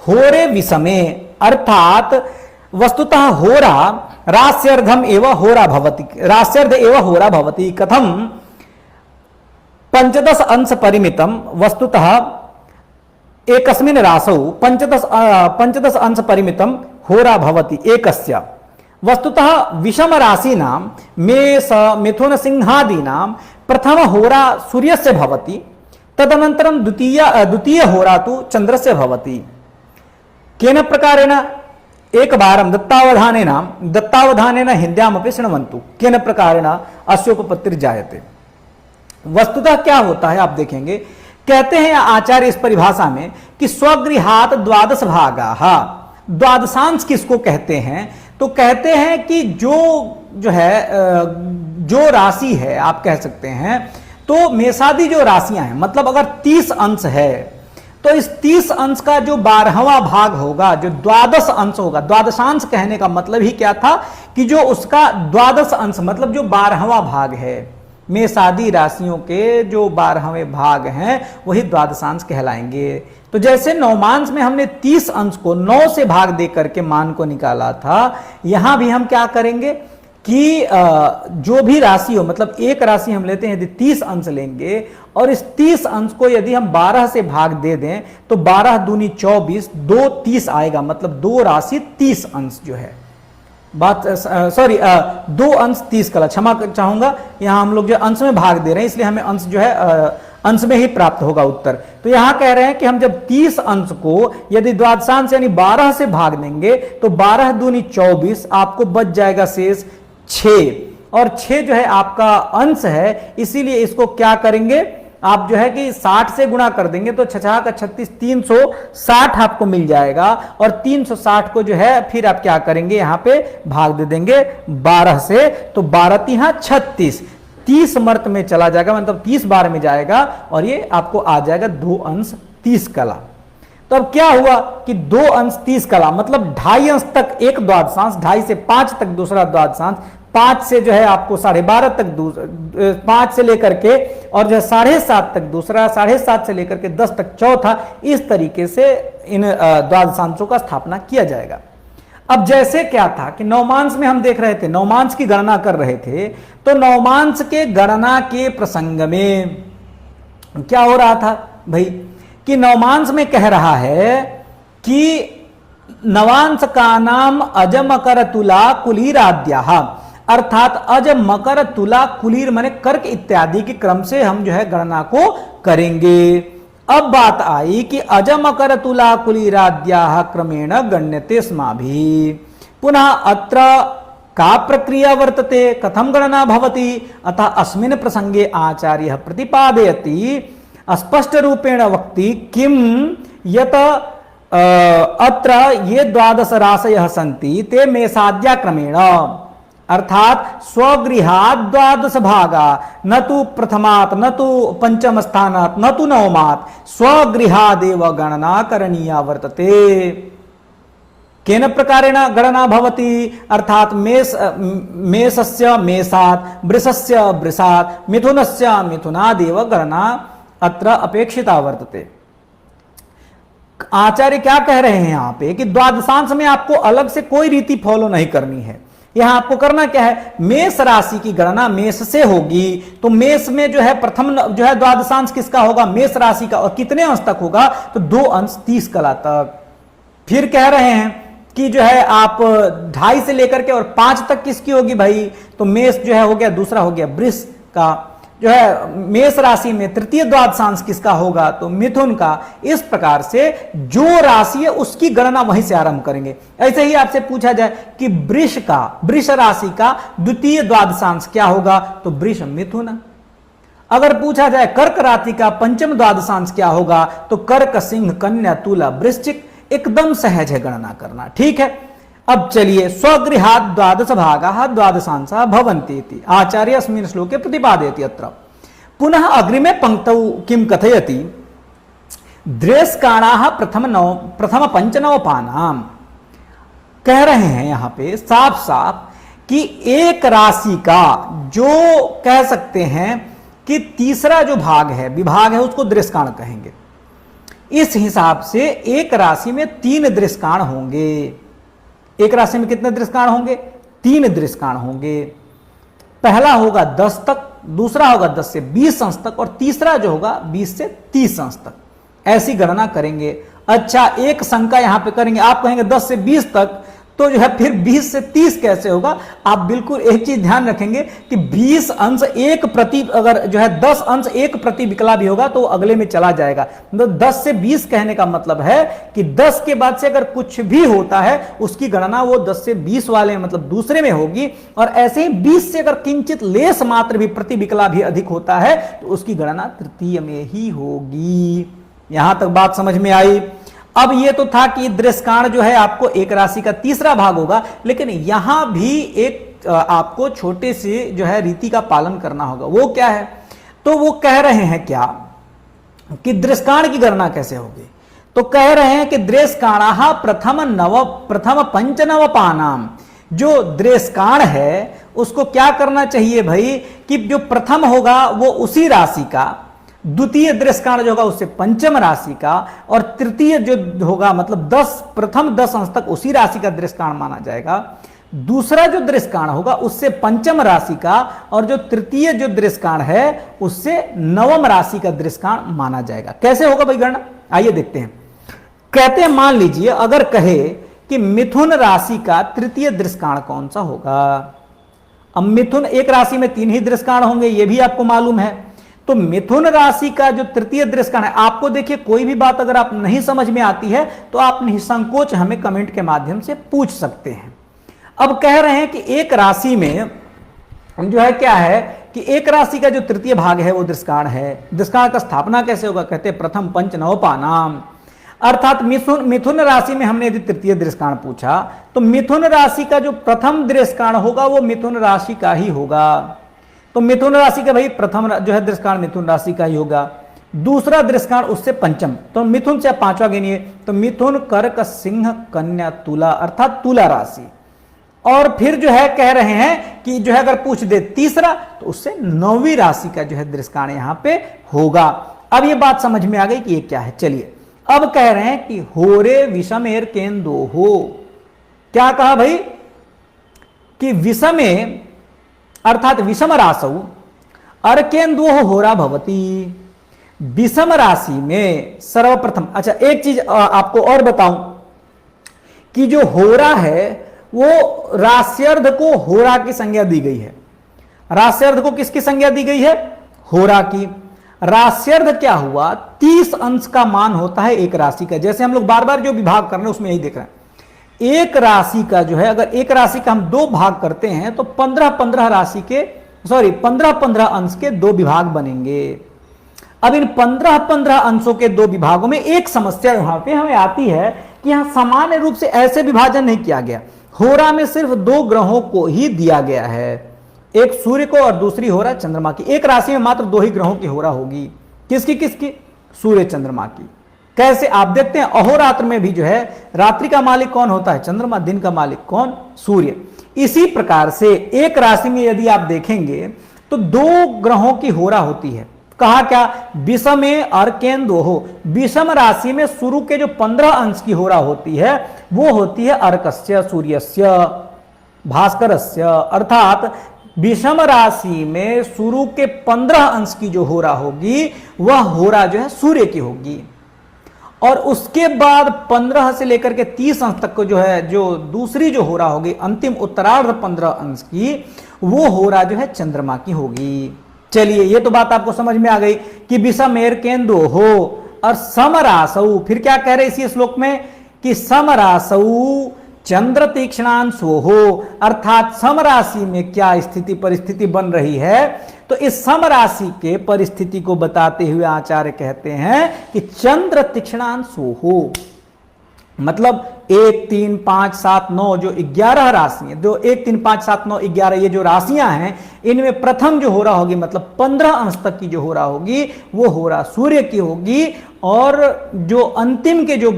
होरे विषमे अर्थात वस्तुतः होरा रास्यर्धम एव होरा भवति, रास्यर्ध एव होरा भवति। कथम 15 अंश परिमितम, वस्तुतः एकस्मिन् रासौ 15 अंश परिमितम होरा भवति एकस्य। वस्तुतः विषम राशीनां मेष मिथुन सिंहादीनां प्रथम होरा सूर्यस्य भवति, तदनन्तरं द्वितीय होरा तु चन्द्रस्य भवति। केन प्रकारेण एकवारं दत्तावधानेन हिन्द्यामपि शृण्वन्तु केन प्रकारेण अस्योपपत्तिर्जायते। वस्तुतः क्या होता है आप देखेंगे, कहते हैं आचार्य इस परिभाषा में कि स्वगृहात् द्वादश भागाः, द्वादशांश किसको कहते हैं, तो कहते हैं कि जो राशि है आप कह सकते हैं, तो मेषादि जो राशियां हैं, मतलब अगर 30 अंश है तो इस 30 अंश का जो 12वां भाग होगा, जो द्वादश अंश होगा, द्वादशांश कहने का मतलब ही क्या था कि जो उसका द्वादश अंश मतलब जो 12वां भाग है, मेषादि राशियों के जो 12वें भाग हैं वही द्वादशांश कहलाएंगे। तो जैसे नवमांश में हमने 30 अंश को 9 से भाग दे करके मान को निकाला था, यहां भी हम क्या करेंगे कि जो भी राशि हो, मतलब एक राशि हम लेते हैं यदि 30 अंश लेंगे और इस 30 अंश को यदि हम 12 से भाग दे दें तो 12 दूनी 24, 2 30 आएगा, मतलब 2 राशि 30 अंश जो है, बात सॉरी 2 अंश 30 का, क्षमा चाहूंगा, यहां हम लोग जो अंश में भाग दे रहे हैं इसलिए हमें अंश जो है अंश में ही प्राप्त होगा उत्तर। तो यहां कह रहे हैं कि हम जब 30 अंश को यदि द्वादशांश यानी 12 से भाग देंगे तो 12 दूनी 24, आपको बच जाएगा शेष 6, और 6 जो है आपका अंश है, इसीलिए इसको क्या करेंगे आप जो है कि 60 से गुणा कर देंगे तो 6 का 36, 360 आपको मिल जाएगा, और 360 को जो है फिर आप क्या करेंगे यहां पे भाग दे देंगे 12 से, तो 12 तिहा 36, 30 मर्त में चला जाएगा, मतलब 30 बार में जाएगा, और ये आपको आ जाएगा 2 अंश 30 कला। तो अब क्या हुआ कि 2 अंश 30 कला मतलब 2.5 अंश तक एक द्वादशांश, 2.5 से 5 तक दूसरा द्वादशांश, 5 से जो है आपको 12.5 तक 5 से लेकर के और जो है 7.5 तक दूसरा, 7.5 से लेकर के 10 तक चौथा, इस तरीके से इन द्वादशांशों का स्थापना किया जाएगा। अब जैसे क्या था कि नवमांश में हम देख रहे थे, नवमांश की गणना कर रहे थे, तो नवमांश के गणना के प्रसंग में क्या हो रहा था भाई कि नवमांश में कह रहा है कि नवांश का नाम अज मकर तुला कुलीराद्या, अर्थात अज मकर तुला कुलीर माने कर्क इत्यादि के क्रम से हम जो है गणना को करेंगे। अब बात आई कि अज मकर तुला कुलीराद्या क्रमेण गण्यते स्माभिः, पुनः अत्र का प्रक्रिया वर्तते, कथम गणना भवति, अतः अस्मिन् प्रसंगे आचार्यः प्रतिपादयति स्पष्ट रूपेण वक्ति किम यत अत्र ये 12 राशयः सन्ति ते मेषाद्या क्रमेण, अर्थात स्वगृहात् 12 भागा, न तो प्रथमात् न तो पंचम स्थानात् न तो नवमात्, स्वगृहादेव गणना करणीया वर्तते। केन प्रकारेण गणना भवति, अर्थात मेषस्य मेषात्, वृषस्य वृषात्, मिथुनस्य मिथुनादेव गणना अत्र अपेक्षिता वर्तते। आचार्य क्या कह रहे हैं यहां पे कि द्वादशांश में आपको अलग से कोई रीति फॉलो नहीं करनी है। यहां आपको करना क्या है, मेष राशि की गणना मेष से होगी, तो मेष में जो है प्रथम जो है द्वादशांश किसका होगा, मेष राशि का, और कितने अंश तक होगा, तो 2 अंश 30 कला तक। फिर कह रहे हैं कि जो है आप 2.5 से लेकर के और 5 तक किसकी होगी भाई, तो मेष जो है हो गया, दूसरा हो गया वृष का, जो है मेष राशि में तृतीय द्वादशांश किसका होगा, तो मिथुन का। इस प्रकार से जो राशि है उसकी गणना वहीं से आरंभ करेंगे। ऐसे ही आपसे पूछा जाए कि वृष राशि का द्वितीय द्वादशांश क्या होगा, तो वृष मिथुन। अगर पूछा जाए कर्क राशि का पंचम द्वादशांश क्या होगा, तो कर्क सिंह कन्या तुला वृश्चिक। एकदम सहज है गणना करना, ठीक है। अब चलिए, स्वगृहात् 12 भागाः द्वादशांशाः भवन्ति इति आचार्य अस्मिन् श्लोके प्रतिपादयति। अत्र पुनः अग्रिमे पंक्तौ किं कथयति, द्रेष्काणाः प्रथम पंचनवपानाम्, कह रहे हैं यहां पे साफ साफ कि एक राशि का जो कह सकते हैं कि तीसरा जो भाग है, विभाग है, उसको दृष्काण कहेंगे। इस हिसाब से एक राशि में 3 दृष्काण होंगे। एक राशि में कितने दृष्काण होंगे, 3 दृष्काण होंगे। पहला होगा 10 तक, दूसरा होगा 10 से 20 अंश तक, और तीसरा जो होगा 20 से 30 अंश तक। ऐसी गणना करेंगे। अच्छा, एक शंका यहां पे करेंगे, आप कहेंगे 10 से 20 तक, तो जो है फिर 20 से 30 कैसे होगा। आप बिल्कुल एक चीज ध्यान रखेंगे कि 20 अंश एक प्रति, अगर जो है 10 अंश एक प्रति विकला भी होगा तो अगले में चला जाएगा। मतलब 10 से 20 कहने का मतलब है कि 10 के बाद से अगर कुछ भी होता है उसकी गणना वो 10 से 20 वाले मतलब दूसरे में होगी, और ऐसे ही 20 से अगर किंचित लेस मात्र भी प्रति विकला भी अधिक होता है तो उसकी गणना तृतीय में ही होगी। यहां तक बात समझ में आई। अब ये तो था कि दृष्काण जो है आपको एक राशि का तीसरा भाग होगा, लेकिन यहां भी एक आपको छोटे से जो है रीति का पालन करना होगा। वो क्या है, तो वो कह रहे हैं क्या कि दृष्काण की गणना कैसे होगी। तो कह रहे हैं कि दृष्काणाः प्रथम पंचनवपानाम, जो दृष्काण है उसको क्या करना चाहिए भाई कि जो प्रथम होगा वो उसी राशि का, द्वितीय दृष्काण जो होगा उससे पंचम राशि का, और तृतीय जो होगा मतलब प्रथम 10 अंश तक उसी राशि का दृष्काण माना जाएगा। दूसरा जो दृष्काण होगा उससे पंचम राशि का, और जो तृतीय जो दृष्काण है उससे नवम राशि का दृष्काण माना जाएगा। कैसे होगा भाई गणना, आइए देखते हैं। कहते हैं, मान लीजिए अगर कहे कि मिथुन राशि का तृतीय दृष्काण कौन सा होगा। अब मिथुन एक राशि में 3 ही दृष्काण होंगे, यह भी आपको मालूम है। तो तो मिथुन राशि का जो तृतीय दृष्काण है, आपको देखिए कोई भी बात अगर आप नहीं समझ में आती है तो आप निसंकोच हमें कमेंट के माध्यम से पूछ सकते हैं। अब कह रहे हैं कि एक राशि में जो है क्या है कि एक राशि का जो तृतीय भाग है वो दृष्काण है। दृष्काण का स्थापना कैसे होगा, कहते हैं प्रथम पंच नवपानाम, अर्थात मिथुन राशि में हमने यदि तृतीय दृष्काण पूछा तो मिथुन राशि का जो प्रथम दृष्काण होगा वो मिथुन राशि का ही होगा। तो मिथुन राशि का भाई प्रथम जो है दृष्काण मिथुन राशि का ही होगा। दूसरा दृष्काण उससे पंचम, तो मिथुन से पांचवा गिनिए, तो मिथुन कर्क सिंह कन्या तुला, अर्थात तुला राशि। और फिर जो है कह रहे हैं कि जो है अगर पूछ दे तीसरा तो उससे नौवीं राशि का जो है दृष्काण यहां पे होगा। अब ये बात समझ में आ गई कि ये क्या है। चलिए अब कह रहे हैं कि होरे विषमेर केंदो हो, क्या कहा भाई कि विषमे अर्थात विषम राशौ अर्केंदो होरा भवती। विषम राशि में सर्वप्रथम, अच्छा एक चीज आपको और बताऊं कि जो होरा है वो राश्यर्ध को होरा की संज्ञा दी गई है। राश्यर्ध को किसकी संज्ञा दी गई है, होरा की। राश्यर्ध क्या हुआ, 30 अंश का मान होता है एक राशि का। जैसे हम लोग बार बार जो विभाग कर रहे हैं उसमें यही देख रहे हैं, एक राशि का जो है अगर एक राशि का हम 2 भाग करते हैं तो 15-15 राशि के 15-15 अंश के 2 विभाग बनेंगे। अब इन 15-15 अंशों के 2 विभागों में एक समस्या यहां पे हमें आती है कि यहां सामान्य रूप से ऐसे विभाजन नहीं किया गया। होरा में सिर्फ 2 ग्रहों को ही दिया गया है, एक सूर्य को और दूसरी होरा चंद्रमा की। एक राशि में मात्र 2 ही ग्रहों की होरा होगी, किसकी किसकी, सूर्य चंद्रमा की। कैसे आप देखते हैं अहोरात्र में भी जो है रात्रि का मालिक कौन होता है, चंद्रमा, दिन का मालिक कौन, सूर्य। इसी प्रकार से एक राशि में यदि आप देखेंगे तो 2 ग्रहों की होरा होती है। कहा क्या, विषमे अर्केंदो हो, विषम राशि में शुरू के जो 15 अंश की होरा होती है वो होती है अर्कस्य सूर्यस्य भास्करस्य, अर्थात विषम राशि में शुरू के 15 अंश की जो होरा होगी वह होरा जो है सूर्य की होगी। और उसके बाद 15 से लेकर के 30 अंश तक को जो है जो दूसरी जो होरा होगी अंतिम उत्तरार्ध 15 अंश की, वो होरा जो है चंद्रमा की होगी। चलिए ये तो बात आपको समझ में आ गई कि विषमेर केंदो हो और समरासौ। फिर क्या कह रहे इसी श्लोक में कि समरासौ चंद्र तीक्ष्णांशो हो, अर्थात समराशि में क्या स्थिति परिस्थिति बन रही है। तो इस समराशि के परिस्थिति को बताते हुए आचार्य कहते हैं कि चंद्र तीक्ष्णांशो हो, मतलब 1, 3, 5, 7, 9 जो 11 राशियां, जो 1, 3, 5, 7, 9, 11 ये जो राशियां हैं इनमें प्रथम जो होरा होगी मतलब 15 अंश तक की जो होरा होगी वो होरा सूर्य की होगी, और जो अंतिम के जो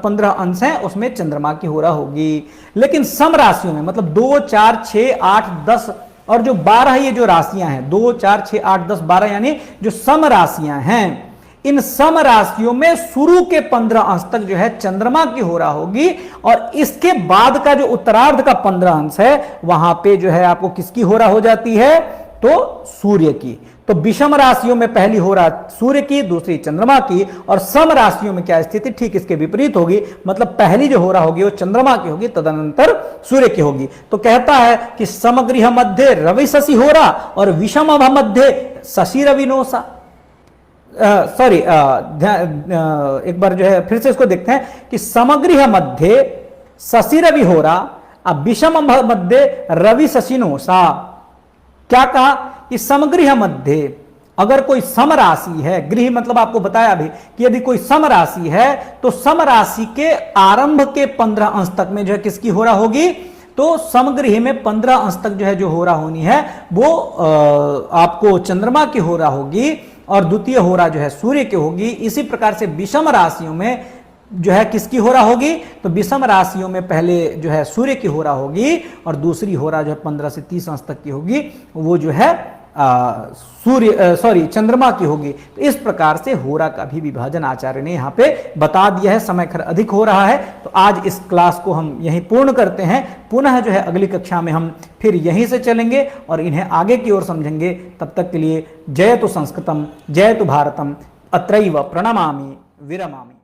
15 अंश हैं उसमें चंद्रमा की होरा होगी। लेकिन सम राशियों में मतलब 2, 4, 6, 8, 10 और जो 12 ये जो राशियां हैं 2, 4, 6, 8, 10, 12 यानी जो सम राशियां हैं, इन सम राशियों में शुरू के 15 अंश तक जो है चंद्रमा की होरा होगी, और इसके बाद का जो उत्तरार्ध का 15 अंश है वहां पे जो है आपको किसकी होरा हो जाती है, तो सूर्य की। तो विषम राशियों में पहली होरा सूर्य की, दूसरी चंद्रमा की, और सम राशियों में क्या स्थिति ठीक इसके विपरीत होगी, मतलब पहली जो होरा होगी वो चंद्रमा की होगी, तदनंतर सूर्य की होगी। तो कहता है कि समगृह मध्य रवि शशि होरा और विषम मध्य शशि रवि नोसा। सॉरी एक बार जो है फिर से इसको देखते हैं कि समगृह मध्य शशि रवि होरा और विषम मध्य रवि शशि नोसा। क्या कहा कि समगृह मध्य अगर कोई सम राशि है, गृह मतलब आपको बताया भी कि यदि कोई सम राशि है तो सम राशि के आरंभ के 15 अंश तक में जो है किसकी होरा होगी, तो समगृह में 15 अंश तक जो है जो होरा होनी है वो आपको चंद्रमा की होरा होगी, और द्वितीय होरा जो है सूर्य की होगी। इसी प्रकार से विषम राशियों में जो है किसकी होरा होगी, तो विषम राशियों में पहले जो है सूर्य की होरा होगी, और दूसरी होरा जो है 15 से 30 अंश तक की होगी वो जो है चंद्रमा की होगी। तो इस प्रकार से होरा का भी विभाजन आचार्य ने यहाँ पे बता दिया है। समय खैर अधिक हो रहा है तो आज इस क्लास को हम यहीं पूर्ण करते हैं। पुनः जो है अगली कक्षा में हम फिर यहीं से चलेंगे और इन्हें आगे की ओर समझेंगे। तब तक के लिए जयतु संस्कृतम जयतु भारतम, अत्रैव प्रणमामि विरमामि।